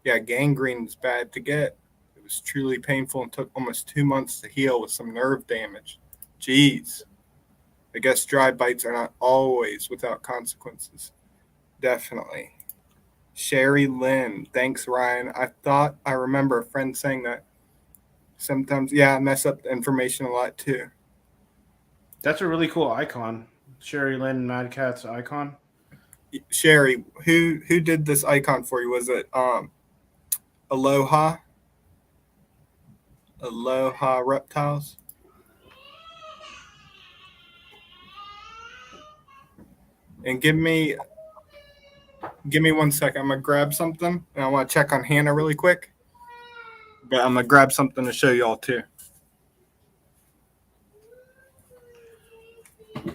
Yeah, gangrene is bad to get. It was truly painful and took almost 2 months to heal with some nerve damage. Jeez. I guess dry bites are not always without consequences. Definitely. Sherry Lynn. Thanks, Ryan. I thought I remember a friend saying that. Sometimes, yeah, I mess up the information a lot too. That's a really cool icon. Sherry Lynn Mad Cat's icon. Sherry, who did this icon for you? Was it Aloha? Aloha Reptiles? And give me 1 second. I'm gonna grab something, and I want to check on Hannah really quick. But I'm gonna grab something to show y'all too.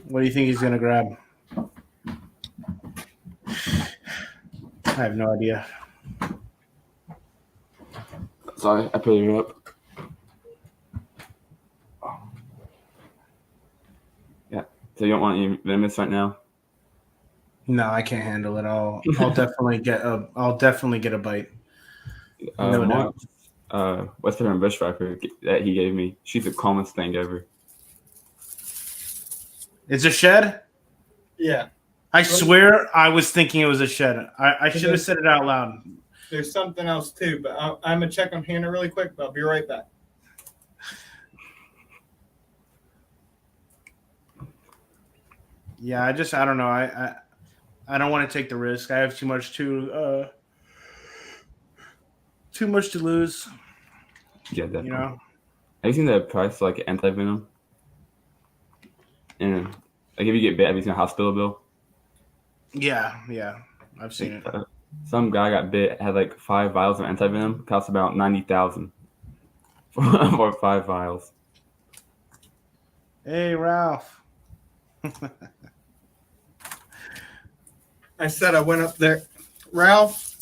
What do you think he's gonna grab? I have no idea. Sorry, I put it up. Yeah. So you don't want any venomous right now? No, I can't handle it. I'll definitely get a bite. No Mark, doubt. West Pepper and Bush Viper that he gave me. She's the calmest thing ever. It's a shed? Yeah. I swear I was thinking it was a shed. I should have said it out loud. There's something else too, but I'm gonna check on Hannah really quick. But I'll be right back. Yeah, I don't know. I don't want to take the risk. I have too much to lose. Yeah, definitely. You know. Have you seen the price for like anti-venom? And like if you get bit, have you seen a hospital bill? Yeah, I've seen it. Some guy got bit, had like 5 vials of anti-venom, cost about $90,000 for 5 vials. Hey, Ralph. I said I went up there. Ralph,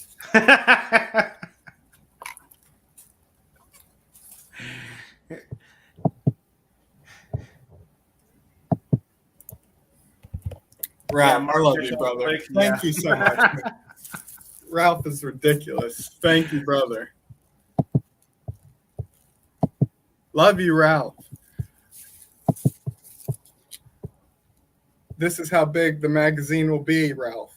Ralph, I love you, brother. Thank you so much. Ralph is ridiculous. Thank you, brother. Love you, Ralph. This is how big the magazine will be, Ralph.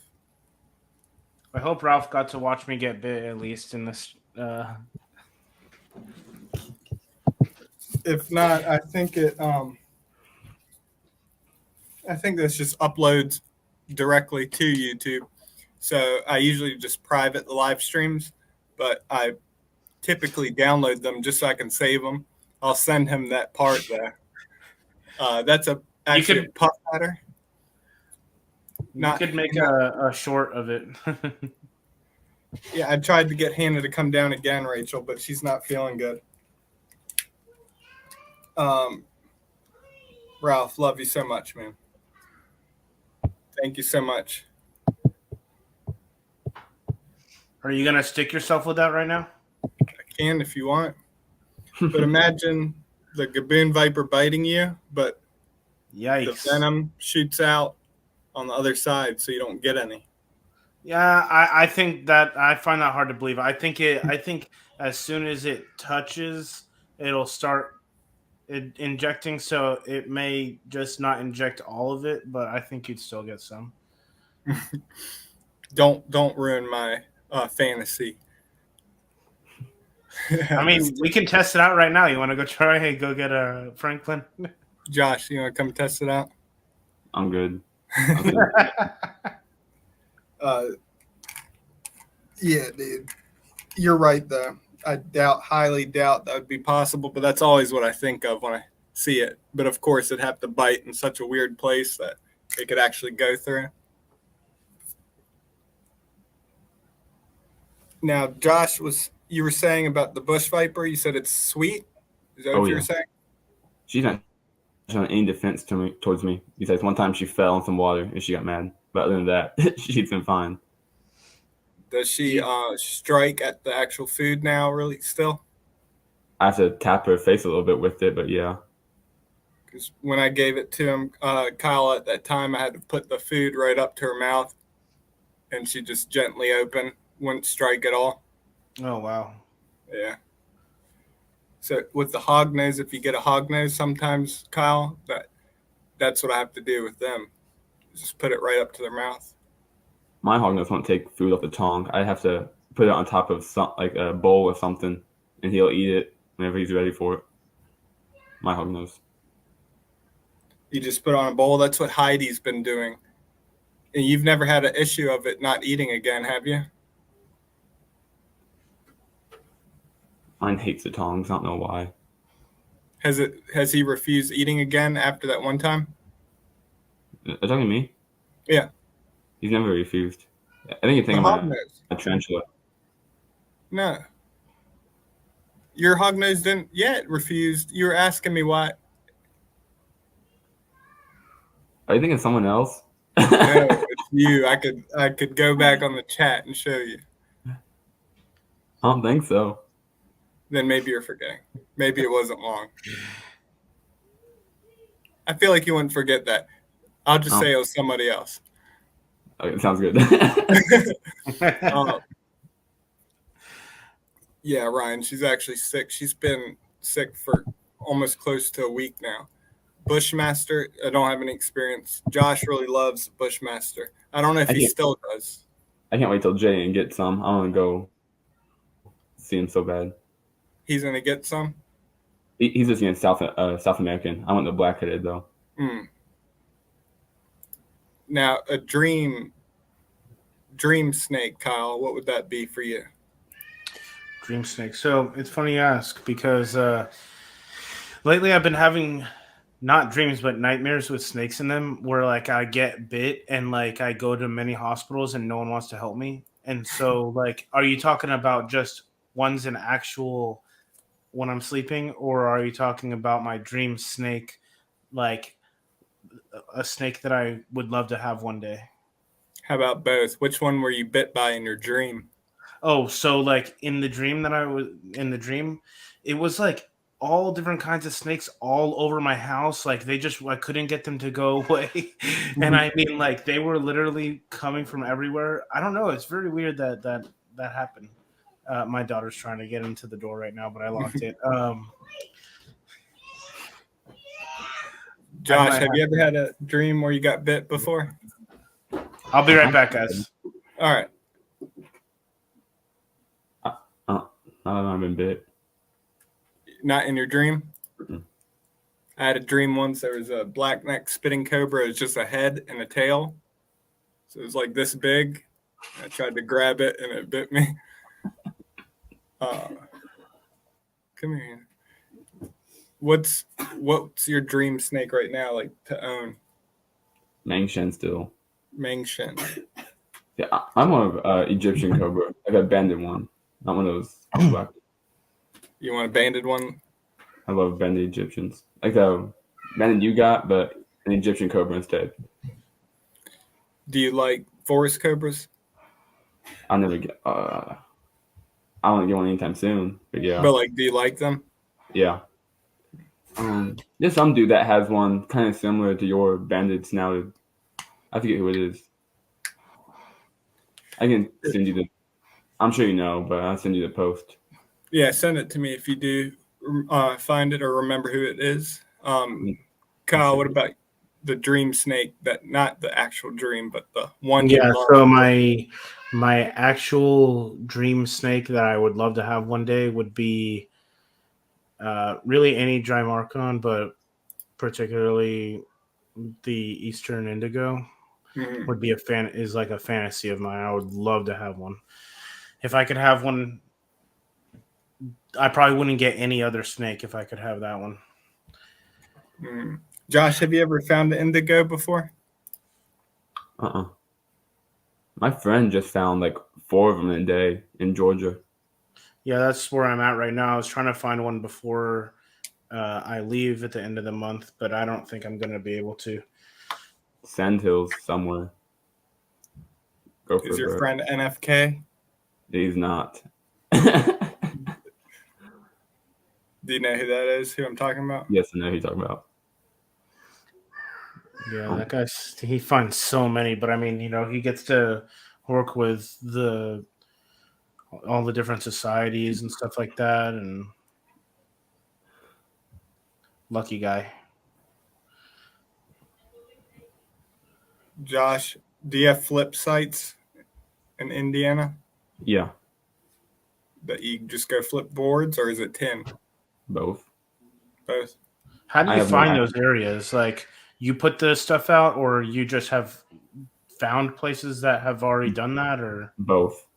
I hope Ralph got to watch me get bit at least in this. If not, I think this just uploads directly to YouTube. So I usually just private the live streams, but I typically download them just so I can save them. I'll send him that part there. That's actually a puff batter. You could make a short of it. Yeah, I tried to get Hannah to come down again, Rachel, but she's not feeling good. Ralph, love you so much, man. Thank you so much. Are you gonna stick yourself with that right now? I can if you want. But imagine the Gaboon Viper biting you, but Yikes. the venom shoots out on the other side so you don't get any. Yeah, I think I find that hard to believe. I think as soon as it touches, it'll start injecting. So it may just not inject all of it, but I think you'd still get some. Don't ruin my fantasy. I mean, we can test it out right now. You want to go try? Hey, go get a Franklin. Josh, you want to come test it out? I'm good. Yeah, dude. You're right, though. I highly doubt that would be possible, but that's always what I think of when I see it. But of course, it'd have to bite in such a weird place that it could actually go through. Now, Josh, you were saying about the bush viper? You said it's sweet? Is that what you were saying? She's not showing any defense towards me. Besides, one time she fell in some water and she got mad. But other than that, she's been fine. Does she strike at the actual food now, really, still? I have to tap her face a little bit with it, but yeah. Because when I gave it to him, Kyle, at that time, I had to put the food right up to her mouth, and she just gently opened, wouldn't strike at all. Oh, wow. Yeah. So with the hog nose, if you get a hog nose sometimes, Kyle, that's what I have to do with them. Just put it right up to their mouth. my hognose won't take food off the tongue. I have to put it on top of some like a bowl or something, and he'll eat it whenever he's ready for it. My hognose. You just put on a bowl. That's what Heidi's been doing. And you've never had an issue of it not eating again, have you? Mine hates the tongs. I don't know why. Has he refused eating again after that one time? Are you talking to me? Yeah. He's never refused. I think you're thinking The about hognose. a tarantula. No. Your hognose didn't yet refused. You were asking me why. Are you thinking of someone else? No, it's you. I could go back on the chat and show you. I don't think so. Then maybe you're forgetting. Maybe it wasn't long. I feel like you wouldn't forget that. I'll just say it was somebody else. Okay, sounds good. Yeah, Ryan, she's actually sick. She's been sick for almost close to a week now. Bushmaster, I don't have any experience. Josh really loves Bushmaster. I don't know if he still does. I can't wait till Jay and get some. I want to go see him so bad. He's going to get some? He's just getting South American. I want the black-headed, though. Now, a dream snake, Kyle, what would that be for you? Dream snake. So it's funny you ask because lately I've been having not dreams but nightmares with snakes in them where like I get bit and like I go to many hospitals and no one wants to help me. And so like, are you talking about just ones in actual when I'm sleeping, or are you talking about my dream snake, like a snake that I would love to have one day? How about both? Which one were you bit by in your dream? Oh, so like in the dream, it was like all different kinds of snakes all over my house. Like I couldn't get them to go away. And I mean, like they were literally coming from everywhere. I don't know. It's very weird that happened. My daughter's trying to get into the door right now, but I locked it. Josh, have you ever had a dream where you got bit before? I'll be right back, guys. All right. I've been bit. Not in your dream? Mm-mm. I had a dream once. There was a black-necked spitting cobra. It was just a head and a tail. So it was like this big. I tried to grab it, and it bit me. Come here. What's your dream snake right now, like to own? Mangshen still. Mangshen. Yeah, I'm more of Egyptian cobra, like a banded one. Not one of those black. You want a banded one? I love banded Egyptians. Like the banded you got, but an Egyptian cobra instead. Do you like forest cobras? I'll never get. I won't get one anytime soon. But yeah. But like, do you like them? Yeah. There's some dude that has one kind of similar to your banded snouted. I forget who it is. I can send you the. I'm sure you know, but I'll send you the post. Yeah, send it to me if you do find it or remember who it is. Kyle, what about the dream snake? That not the actual dream, but the one. Yeah. So my actual dream snake that I would love to have one day would be really any Drymarchon, but particularly the Eastern Indigo would be is like a fantasy of mine. I would love to have one. If I could have one, I probably wouldn't get any other snake if I could have that one. Josh, have you ever found the indigo before? My friend just found like 4 of them in a day in Georgia. Yeah, that's where I'm at right now. I was trying to find one before I leave at the end of the month, but I don't think I'm going to be able to. Sandhills somewhere. Go for Is your it. friend NFK? He's not. Do you know who that is? Who I'm talking about? Yes, I know who you're talking about. Yeah, that guy, he finds so many, but I mean, he gets to work with all the different societies and stuff like that, and lucky guy. Josh, do you have flip sites in Indiana Yeah, that you just go flip boards, or is it 10? both. Both. How do I you have no find idea. those areas? Like, you put the stuff out, or you just have found places that have already done that, or Both.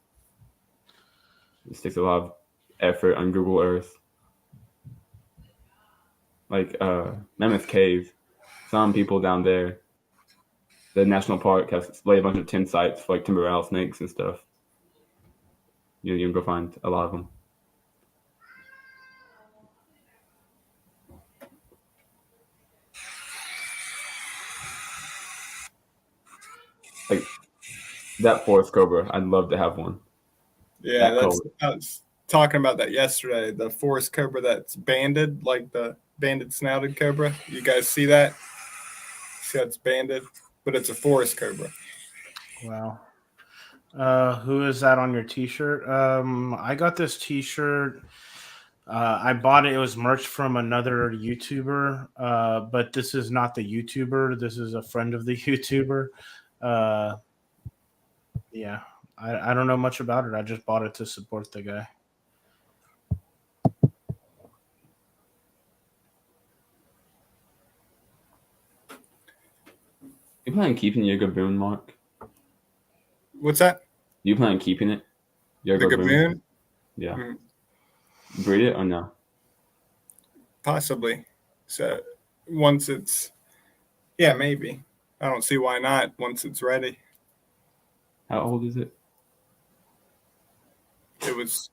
It takes a lot of effort on Google Earth. Like Mammoth Cave, some people down there, the national park has laid a bunch of 10 sites for like timber rattlesnakes and stuff. You can go find a lot of them. Like that forest cobra, I'd love to have one. Yeah, I was talking about that yesterday. The forest cobra that's banded, like the banded snouted cobra. You guys see that? See how it's banded, but it's a forest cobra. wow. Who is that on your T-shirt? I got this T-shirt. I bought it. It was merch from another YouTuber, but this is not the YouTuber. This is a friend of the YouTuber. Yeah, I don't know much about it. I just bought it to support the guy. You plan on keeping your gaboon, Mark? What's that? You plan on keeping it? Your The gaboon? Yeah. Mm, Breed it or no? possibly. So once it's, yeah, maybe. I don't see why not once it's ready. How old is it? It was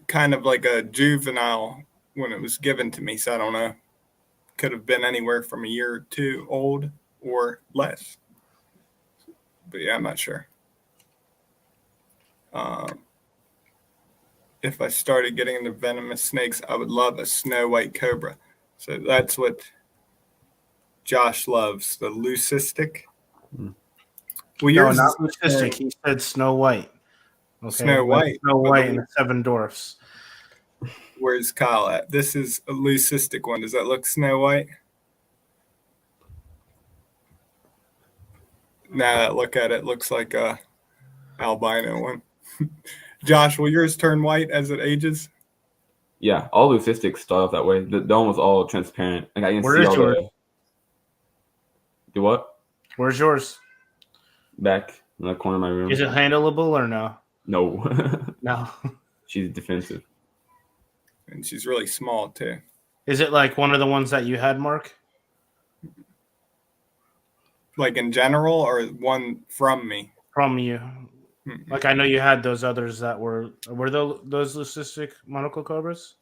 kind of like a juvenile when it was given to me, so I don't know. Could have been anywhere from a year or two old or less. But yeah, I'm not sure. If I started getting into venomous snakes, I would love a snow white cobra. So that's what Josh loves, the leucistic. Hmm. Well, No, yours not is Leucistic. He said Snow White. Okay, Snow like White. Snow but White and the Seven Dwarfs. Where's Kyle at? This is a leucistic one. Does that look Snow White? Nah, look at it. Looks like a albino one. Josh, will yours turn white as it ages? Yeah, all leucistics start off that way. They're almost all transparent. Like I can Where see is all yours? the. Do what? Where's yours? Back in the corner of my room. Is it handleable or no? No. No. She's defensive. And she's really small too. Is it like one of the ones that you had, Mark? Like in general, or one from me? From you. Mm-mm. Like I know you had those others that were those leucistic monocle cobras?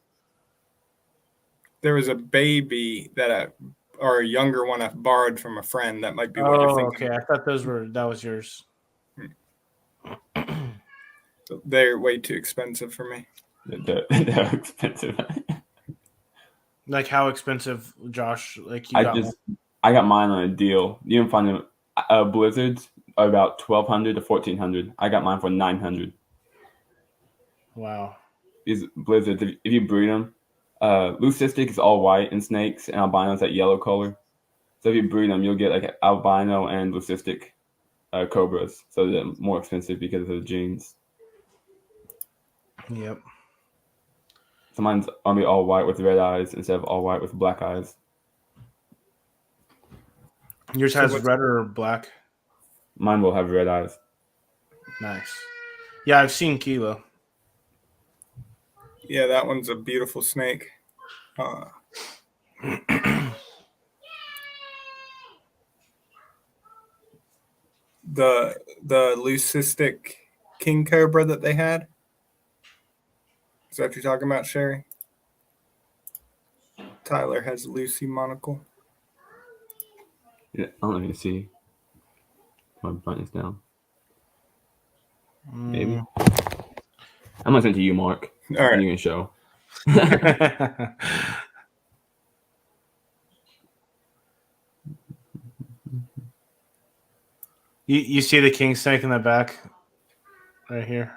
There was a baby or a younger one I borrowed from a friend. That might be what you're Oh, thinking. okay. I thought that was yours. They're way too expensive for me. They're expensive. Like how expensive, Josh? Like I got mine on a deal. You can find them. Blizzards are about 1,200 to 1,400. I got mine for 900. Wow. These blizzards, if you breed them, leucistic is all white in snakes, and albino is that yellow color. So if you breed them, you'll get like albino and leucistic cobras. So they're more expensive because of the genes. Yep. So mine's gonna be all white with red eyes instead of all white with black eyes. Yours has red or black? Mine will have red eyes. Nice. Yeah, I've seen Kilo. Yeah, that one's a beautiful snake. The leucistic king cobra that they had. Is that what you're talking about, Sherry? Tyler has a Lucy monocle. Yeah, I don't even see. My button's down. Maybe. I'm gonna send it to you, Mark. All right. You can show. You see the king snake in the back, right here.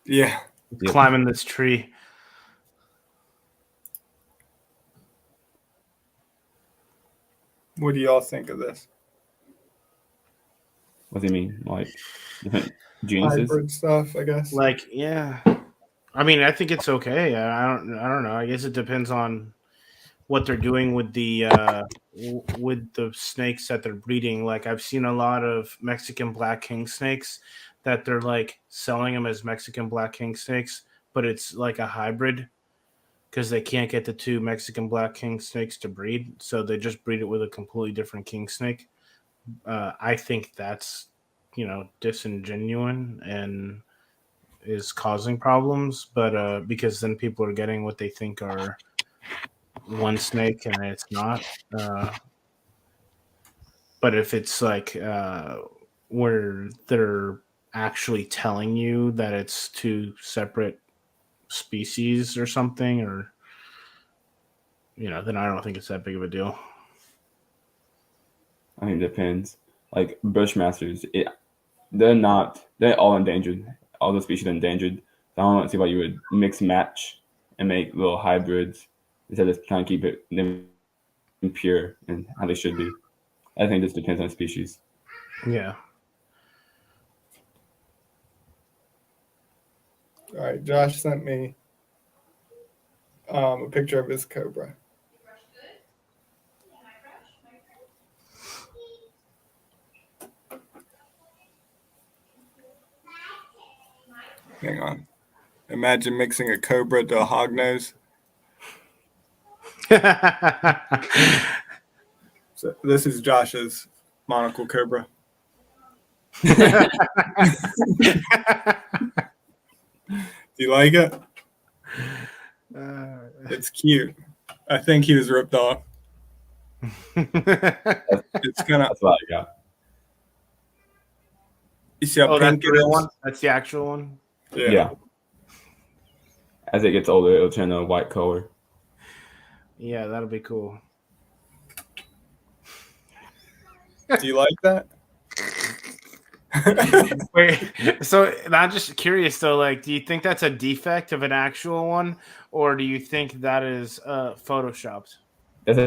Yeah. Yep. Climbing this tree. What do y'all think of this? What do you mean? Like different geniuses? Hybrid stuff, I guess. Like, yeah. I mean, I think it's okay. I don't know. I guess it depends on what they're doing with the snakes that they're breeding. Like, I've seen a lot of Mexican black king snakes that they're like selling them as Mexican black king snakes, but it's like a hybrid because they can't get the two Mexican black king snakes to breed, so they just breed it with a completely different king snake. I think that's disingenuous and is causing problems, but because then people are getting what they think are one snake and it's not. But if it's like where they're actually telling you that it's two separate species or something, or then I don't think it's that big of a deal. I think it depends. Like Bushmasters, they're all endangered. All the species are endangered. So I don't see why you would mix match and make little hybrids instead of trying to keep them pure and how they should be. I think this depends on species. Yeah. All right, Josh sent me a picture of his cobra. Hang on. Imagine mixing a cobra to a hognose. So this is Josh's monocle cobra. Do you like it? It's cute. I think he was ripped off. It's gonna. That's what I got. You see how Oh, that's pink the it real is? one? That's the actual one? Yeah. As it gets older, it'll turn a white color. Yeah, that'll be cool. Do you like that? Wait, so I'm just curious though, like, do you think that's a defect of an actual one, or do you think that is photoshopped? That's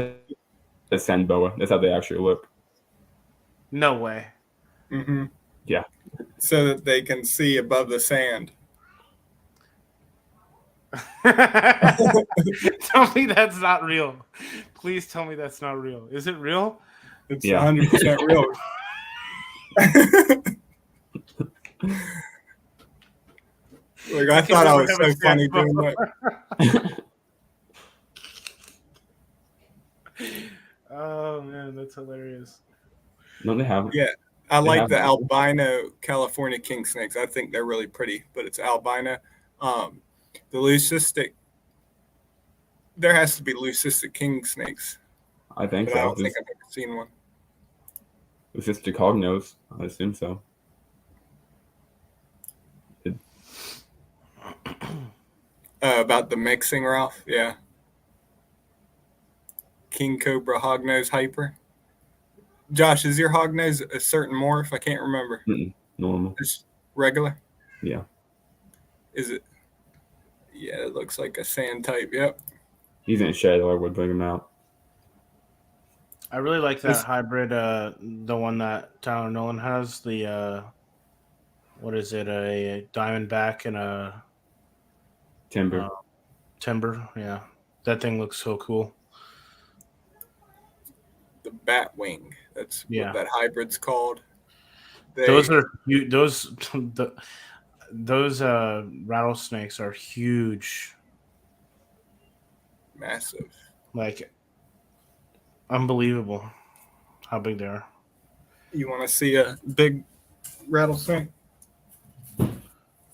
a sand boa. That's how they actually look. No way. Mm-hmm. Yeah. So that they can see above the sand. Tell me that's not real. Please tell me that's not real. Is it real? It's Yeah. 100% real. Like, I thought I was so funny doing that. Oh man, that's hilarious. No, they have. Yeah, I They like have the them. albino California king snakes. I think they're really pretty, but it's albino. The leucistic, there has to be leucistic king snakes, I think but I so. don't think I've ever seen one. It's just the cognos. I assume so. About the mixing, Ralph. Yeah. King Cobra Hognose Hyper. Josh, is your hognose a certain morph? I can't remember. Normal. It's regular? Yeah. Is it? Yeah, it looks like a sand type. Yep. He's in shed, or I would bring him out. I really like that hybrid, the one that Tyler Nolan has. The what is it? A Diamondback and a Timber. Timber. Yeah, that thing looks so cool. The Batwing. That's Yeah. what that hybrid's called. Those are those rattlesnakes are huge, massive. like unbelievable how big they are. You want to see a big rattlesnake?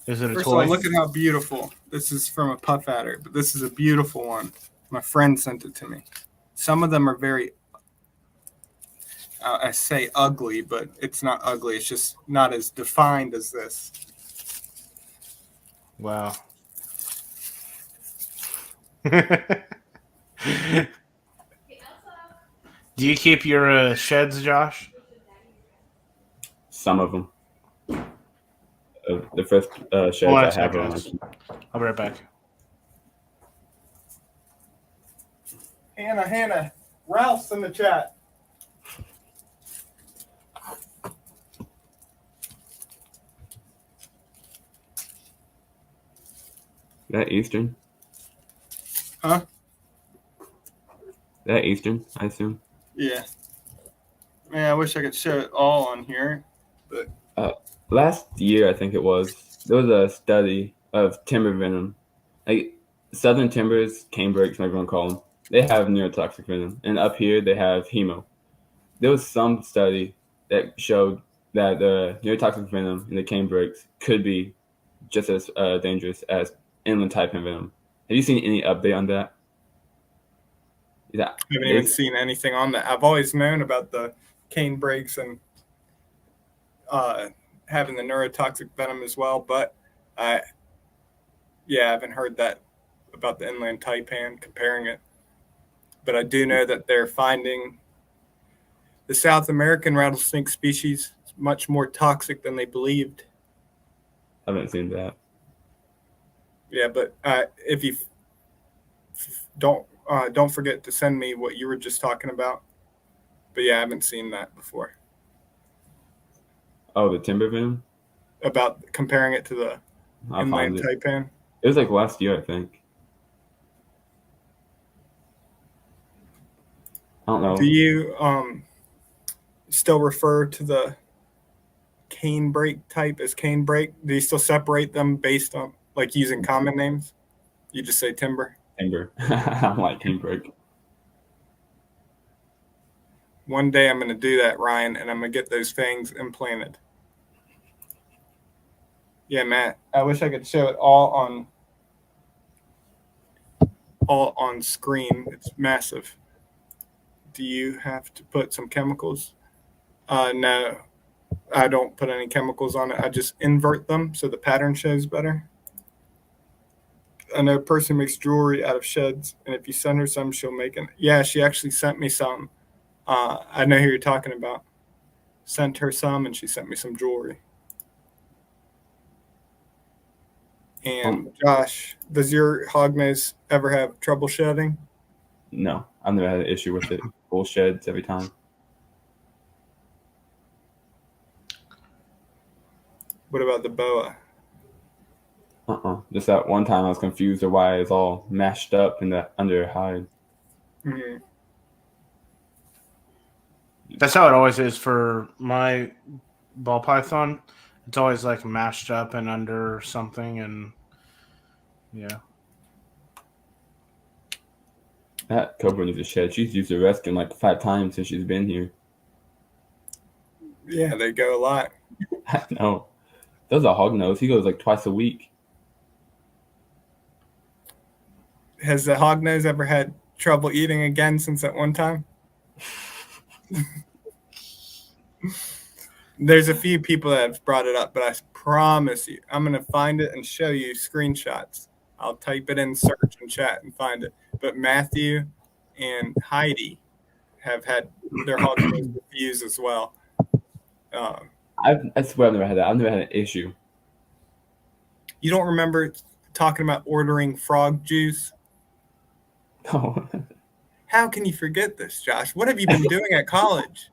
Is it a First of toy? all, look at how beautiful. This is from a puff adder, but this is a beautiful one. My friend sent it to me. Some of them are very, I say ugly, but it's not ugly. It's just not as defined as this. Wow. Do you keep your sheds, Josh? Some of them. The first sheds Hold on I a have second, are guys. I'll be right back. Hannah, Ralph's in the chat. That Eastern? Huh? That Eastern, I assume. Yeah. Man, I wish I could show it all on here, but Last year, I think it was, there was a study of timber venom. Like southern timbers, cane breaks, whatever you want to call them, they have neurotoxic venom, and up here they have hemo. There was some study that showed that the neurotoxic venom in the cane breaks could be just as dangerous as inland taipan venom. Have you seen any update on that? Yeah, I haven't even seen anything on that. I've always known about the cane breaks and having the neurotoxic venom as well, but I haven't heard that about the inland taipan, comparing it. But I do know that they're finding the South American rattlesnake species is much more toxic than they believed. I haven't seen that. Yeah, but if you don't forget to send me what you were just talking about. But yeah, I haven't seen that before. Oh, the timber venom? About comparing it to the I'll inland find it. taipan. It was like last year, I think. I don't know. Do you still refer to the cane break type as cane break? Do you still separate them based on like using common names? You just say timber. Timber. I'm like cane break. One day I'm going to do that, Ryan, and I'm going to get those fangs implanted. Yeah, Matt. I wish I could show it all on screen. It's massive. Do you have to put some chemicals? No, I don't put any chemicals on it. I just invert them so the pattern shows better. I know a person makes jewelry out of sheds, and if you send her some, she'll make it. Yeah, she actually sent me some. I know who you're talking about. Sent her some, and she sent me some jewelry. And Josh, does your hognose ever have trouble shedding? No, I've never had an issue with it. Full sheds every time. What about the boa? Just that one time I was confused of why it's all mashed up in the under hide. Mm-hmm. That's how it always is for my ball python. It's always like mashed up and under something, and yeah. That cobra needs a shed. She's used the rescue like 5 times since she's been here. Yeah, they go a lot. No. Those are hognose. He goes like twice a week. Has the hognose ever had trouble eating again since that one time? There's a few people that have brought it up, but I promise you, I'm going to find it and show you screenshots. I'll type it in search and chat and find it. But Matthew and Heidi have had their hognose refused as well. I swear I've never had that. I've never had an issue. You don't remember talking about ordering frog juice? No. How can you forget this, Josh? What have you been doing at college?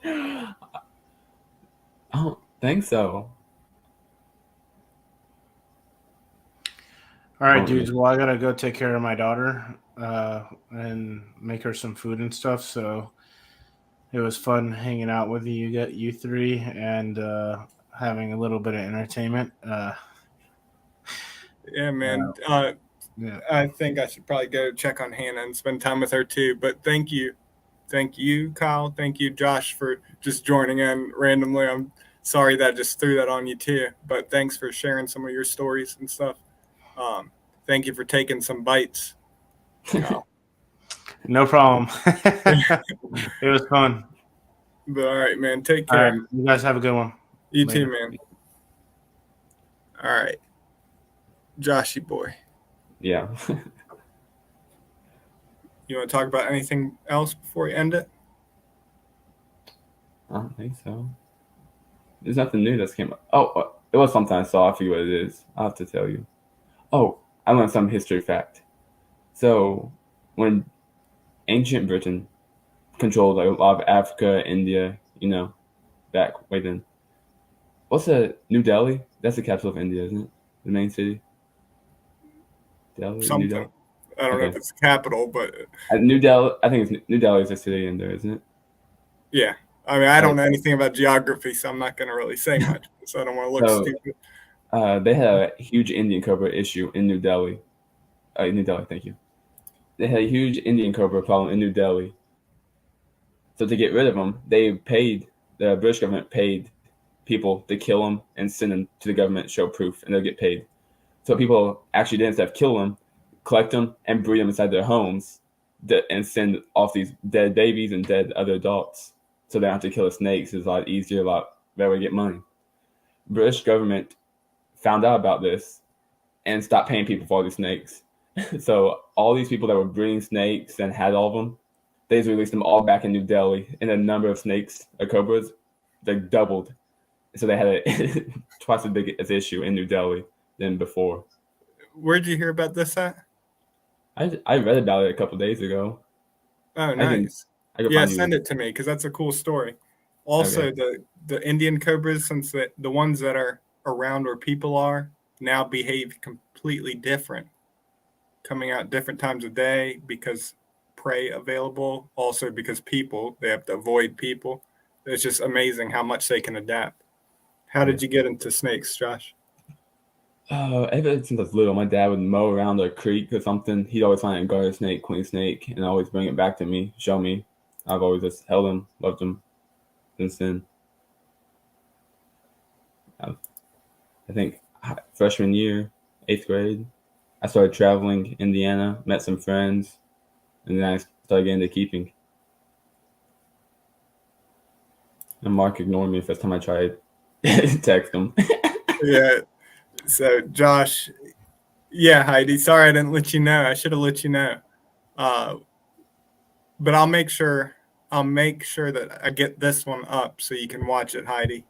I don't think so. All right, dudes. Well, I gotta go take care of my daughter and make her some food and stuff. So it was fun hanging out with you three, and having a little bit of entertainment. Yeah, man. Yeah. I think I should probably go check on Hannah and spend time with her too. But thank you, Kyle. Thank you, Josh, for just joining in randomly. I'm sorry that I just threw that on you too. But thanks for sharing some of your stories and stuff. Thank you for taking some bites. No problem. It was fun. But all right, man. Take care. All right, you guys have a good one. You Later. too, man. All right. Joshy boy. Yeah. You want to talk about anything else before we end it? I don't think so. There's nothing new that's came up. Oh, it was something I saw. I forget what it is. I'll have to tell you. Oh, I learned some history fact. So, when ancient Britain controlled like, a lot of Africa, India, back way then. What's New Delhi? That's the capital of India, isn't it? the main city? Delhi, New Something. Delhi. I don't know if Okay. it's the capital, but New Delhi. I think it's New Delhi is a city in there, isn't it? yeah. I mean, I don't Right. know anything about geography, so I'm not going to really say much. So I don't want to look So stupid. they had a huge Indian cobra issue in New Delhi. New Delhi, thank you. They had a huge Indian cobra problem in New Delhi. So to get rid of them, the British government paid people to kill them and send them to the government, show proof, and they'll get paid. So people actually did instead of kill them, collect them and breed them inside their homes, and send off these dead babies and dead other adults. So they don't have to kill the snakes. It's a lot easier, a lot better way to get money. British government found out about this and stopped paying people for all these snakes. So all these people that were breeding snakes and had all of them, they just released them all back in New Delhi, and the number of snakes or cobras, they doubled. So they had a twice as big as issue in New Delhi than before. Where'd you hear about this at? I read about it a couple days ago. Oh, nice. I can Yeah, find you. send it to me because that's a cool story. Also, Okay. the Indian cobras, since the ones that are around where people are now behave completely different, coming out different times of day because prey available. Also because they have to avoid people. It's just amazing how much they can adapt. How did you get into snakes, Josh? Ever since I was little, my dad would mow around a creek or something. He'd always find a garter snake, queen snake, and always bring it back to me, show me. I've always just held them, loved them since then. I think freshman year, 8th grade, I started traveling Indiana, met some friends, and then I started getting into keeping. And Mark ignored me the first time I tried to text him. Yeah. So Josh, yeah, Heidi. Sorry I didn't let you know. I should have let you know. But I'll make sure that I get this one up so you can watch it, Heidi.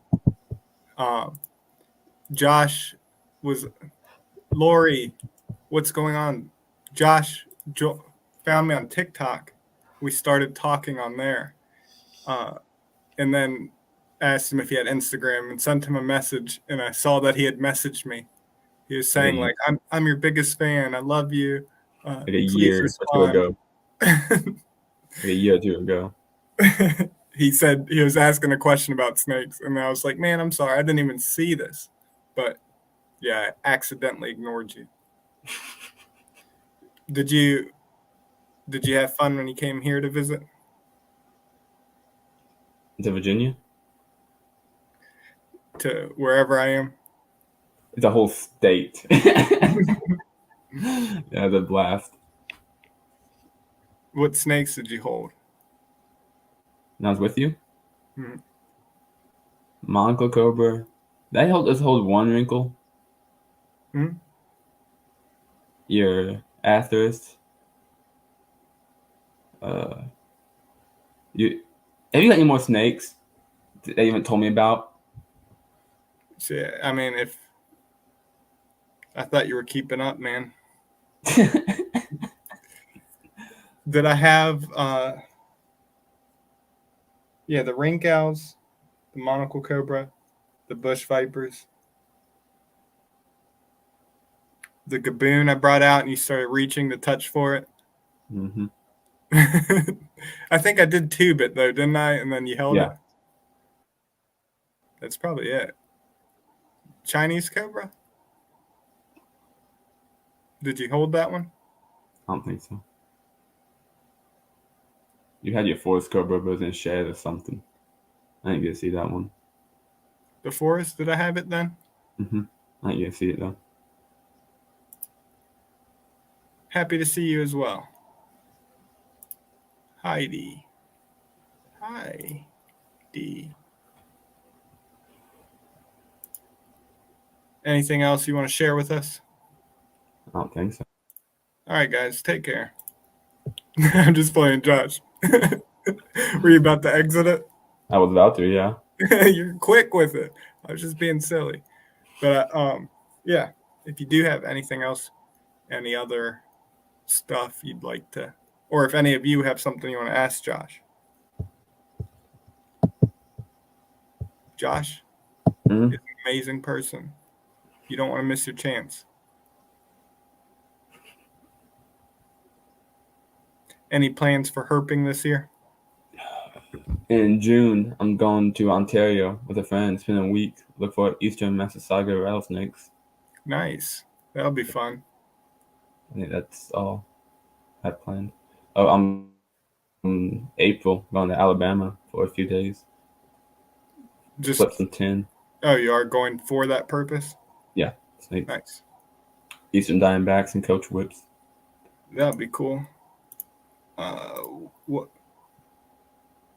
Josh was Lori. What's going on? Josh found me on TikTok. We started talking on there, and then asked him if he had Instagram and sent him a message. And I saw that he had messaged me. He was saying like, "I'm your biggest fan. I love you. Like a Please year or two respond." ago. Like a year or two ago. He said he was asking a question about snakes, and I was like, "Man, I'm sorry, I didn't even see this." But yeah, I accidentally ignored you. Did you have fun when you came here to visit? To Virginia? To wherever I am? It's a whole state. Yeah, it's a blast. What snakes did you hold? And I was with you? Hmm. Monaco cobra. Did I hold one wrinkle? Hmm? Your Atheris. Have you got any more snakes that you haven't told me about? See, I mean, if I thought you were keeping up, man. Did I have the ring owls, the monocle cobra, the bush vipers, the gaboon I brought out and you started reaching to touch for it? Mm-hmm. I think I did tube it though, didn't I? And then you held it. That's probably it. Chinese cobra? Did you hold that one? I don't think so. You had your forest cobra, but it was in a shed or something. I didn't get to see that one. The forest? Did I have it then? Mm-hmm. I didn't get to see it though. Happy to see you as well. Heidi. Anything else you want to share with us? I don't think so. All right, guys, take care. I'm just playing, Josh. Were you about to exit it? I was about to, yeah. You're quick with it. I was just being silly. But yeah, if you do have anything else, any other stuff you'd like to, or if any of you have something you want to ask Josh. Josh is an amazing person. You don't want to miss your chance. Any plans for herping this year? In June, I'm going to Ontario with a friend. Spend a week. Look for eastern Mississauga rattlesnakes. Nice. That'll be fun. I think that's all I have planned. Oh, I'm in April going to Alabama for a few days. Just Flip some tin. Oh, you are going for that purpose? Yeah, snakes. Nice. Eastern Diamondbacks and Coach Whips. That'd be cool.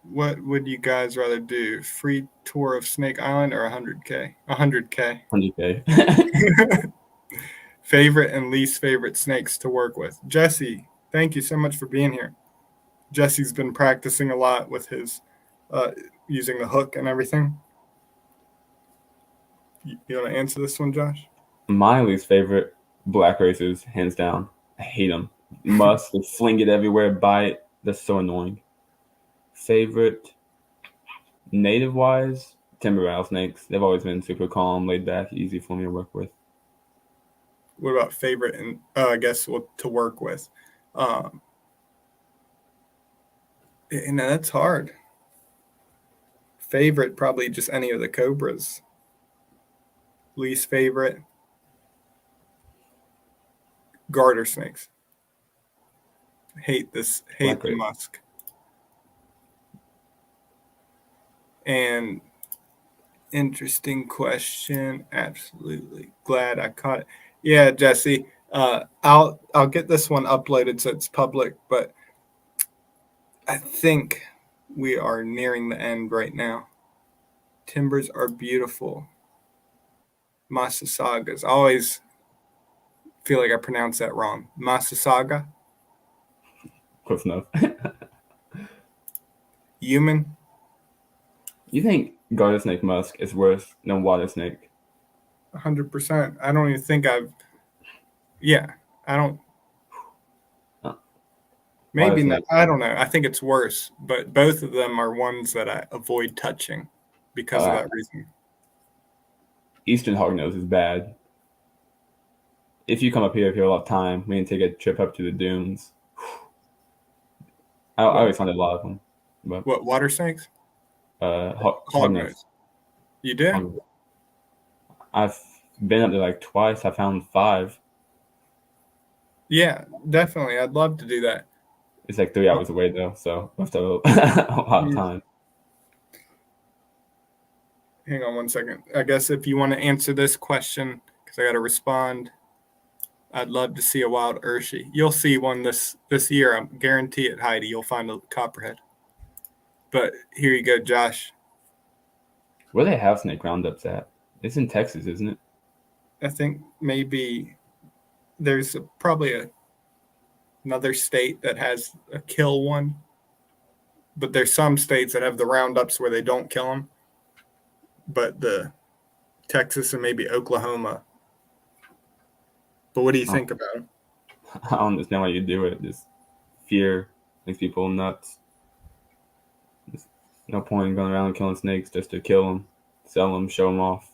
What would you guys rather do? Free tour of Snake Island or 100K? 100K. 100K. Favorite and least favorite snakes to work with? Jesse, thank you so much for being here. Jesse's been practicing a lot with his using the hook and everything. You want to answer this one, Josh? My least favorite, black racers, hands down. I hate them. Musk, they fling it everywhere, bite. That's so annoying. Favorite, native-wise, timber rattlesnakes. They've always been super calm, laid back, easy for me to work with. What about favorite and I guess to work with? And that's hard. Favorite, probably just any of the cobras. Least favorite, garter snakes. Hate Black the racer. musk. And interesting question. Absolutely glad I caught it. Yeah, Jesse. I'll get this one uploaded so it's public, but I think we are nearing the end right now. Timbers are beautiful. Massasaugas. I always feel like I pronounce that wrong. Massasauga. Close enough. Human. You think garter snake musk is worse than water snake? 100%. I don't even think I don't. Maybe not. I don't know. I think it's worse, but both of them are ones that I avoid touching because of that reason. Eastern hognose is bad. If you come up here, if you have a lot of time, we can take a trip up to the dunes. I always find a lot of them. But, what, water snakes? Hognose. You do? I've been up there like twice. I found 5. Yeah, definitely. I'd love to do that. It's like 3 hours away though, so we have to have a lot of time. Hang on one second. I guess if you want to answer this question, because I got to respond, I'd love to see a wild Urshi. You'll see one this year. I guarantee it, Heidi. You'll find a copperhead. But here you go, Josh. Where they have snake roundups at? It's in Texas, isn't it? I think maybe there's probably another state that has a kill one. But there's some states that have the roundups where they don't kill them. But the Texas and maybe Oklahoma. But what do you think about them? I don't understand why you do it. Just fear makes people nuts. There's no point in going around killing snakes just to kill them, sell them, show them off.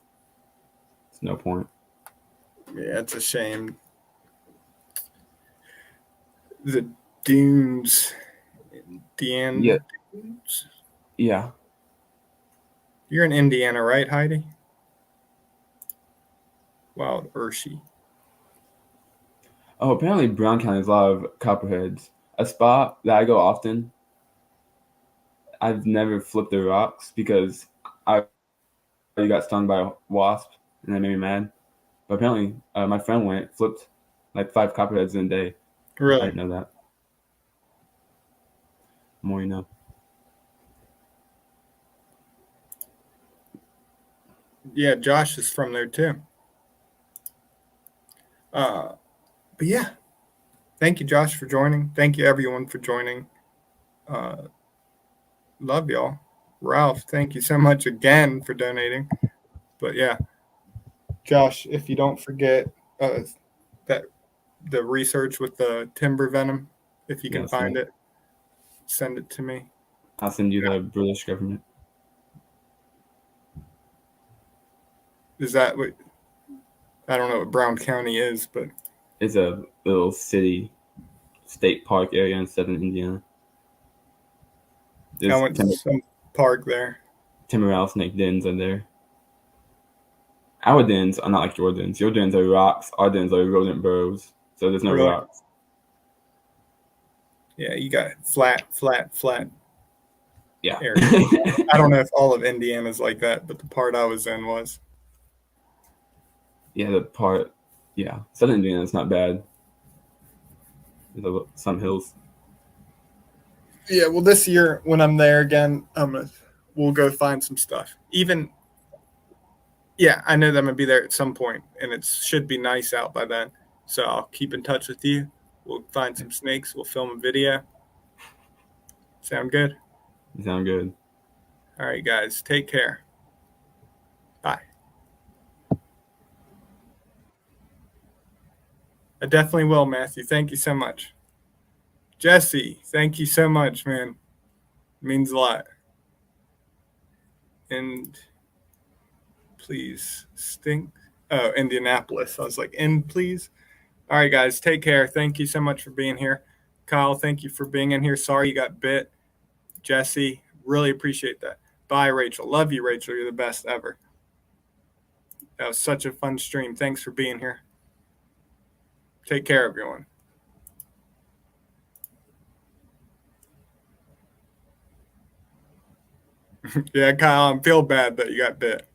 It's no point. Yeah, it's a shame. The dunes, Indiana. Yeah. Dunes. Yeah. You're in Indiana, right, Heidi? Wild Urshi. Oh, apparently Brown County has a lot of copperheads. A spot that I go often, I've never flipped the rocks because I got stung by a wasp and that made me mad. But apparently my friend flipped like 5 copperheads in a day. Really? I didn't know that. The more you know. Yeah, Josh is from there too. But yeah, thank you, Josh, for joining. Thank you, everyone, for joining. Love y'all. Ralph, thank you so much again for donating. But yeah, Josh, if you don't forget that the research with the timber venom, if you can find it, send it to me. I'll send you the British government. Is that what? I don't know what Brown County is, but It's a little state park area in southern Indiana. I There's went to some park there. timber rattlesnake dens are there. Our dens are not like your dens. Your dens are rocks. Our dens are rodent burrows. So there's no Really? rocks. Yeah, you got flat Yeah. area. I don't know if all of Indiana's like that, but the part I was in was. Yeah, southern Indiana is not bad. There's some hills. Yeah, well, this year when I'm there again, we'll go find some stuff. I know that I'm gonna be there at some point, and it should be nice out by then. So I'll keep in touch with you. We'll find some snakes. We'll film a video. Sound good? You sound good. All right, guys. Take care. Bye. I definitely will, Matthew. Thank you so much. Jesse, thank you so much, man. It means a lot. And please Indianapolis. I was like, please. All right, guys, take care. Thank you so much for being here. Kyle, thank you for being in here. Sorry you got bit. Jesse, really appreciate that. Bye, Rachel. Love you, Rachel. You're the best ever. That was such a fun stream. Thanks for being here. Take care, everyone. Yeah, Kyle, I feel bad that you got bit.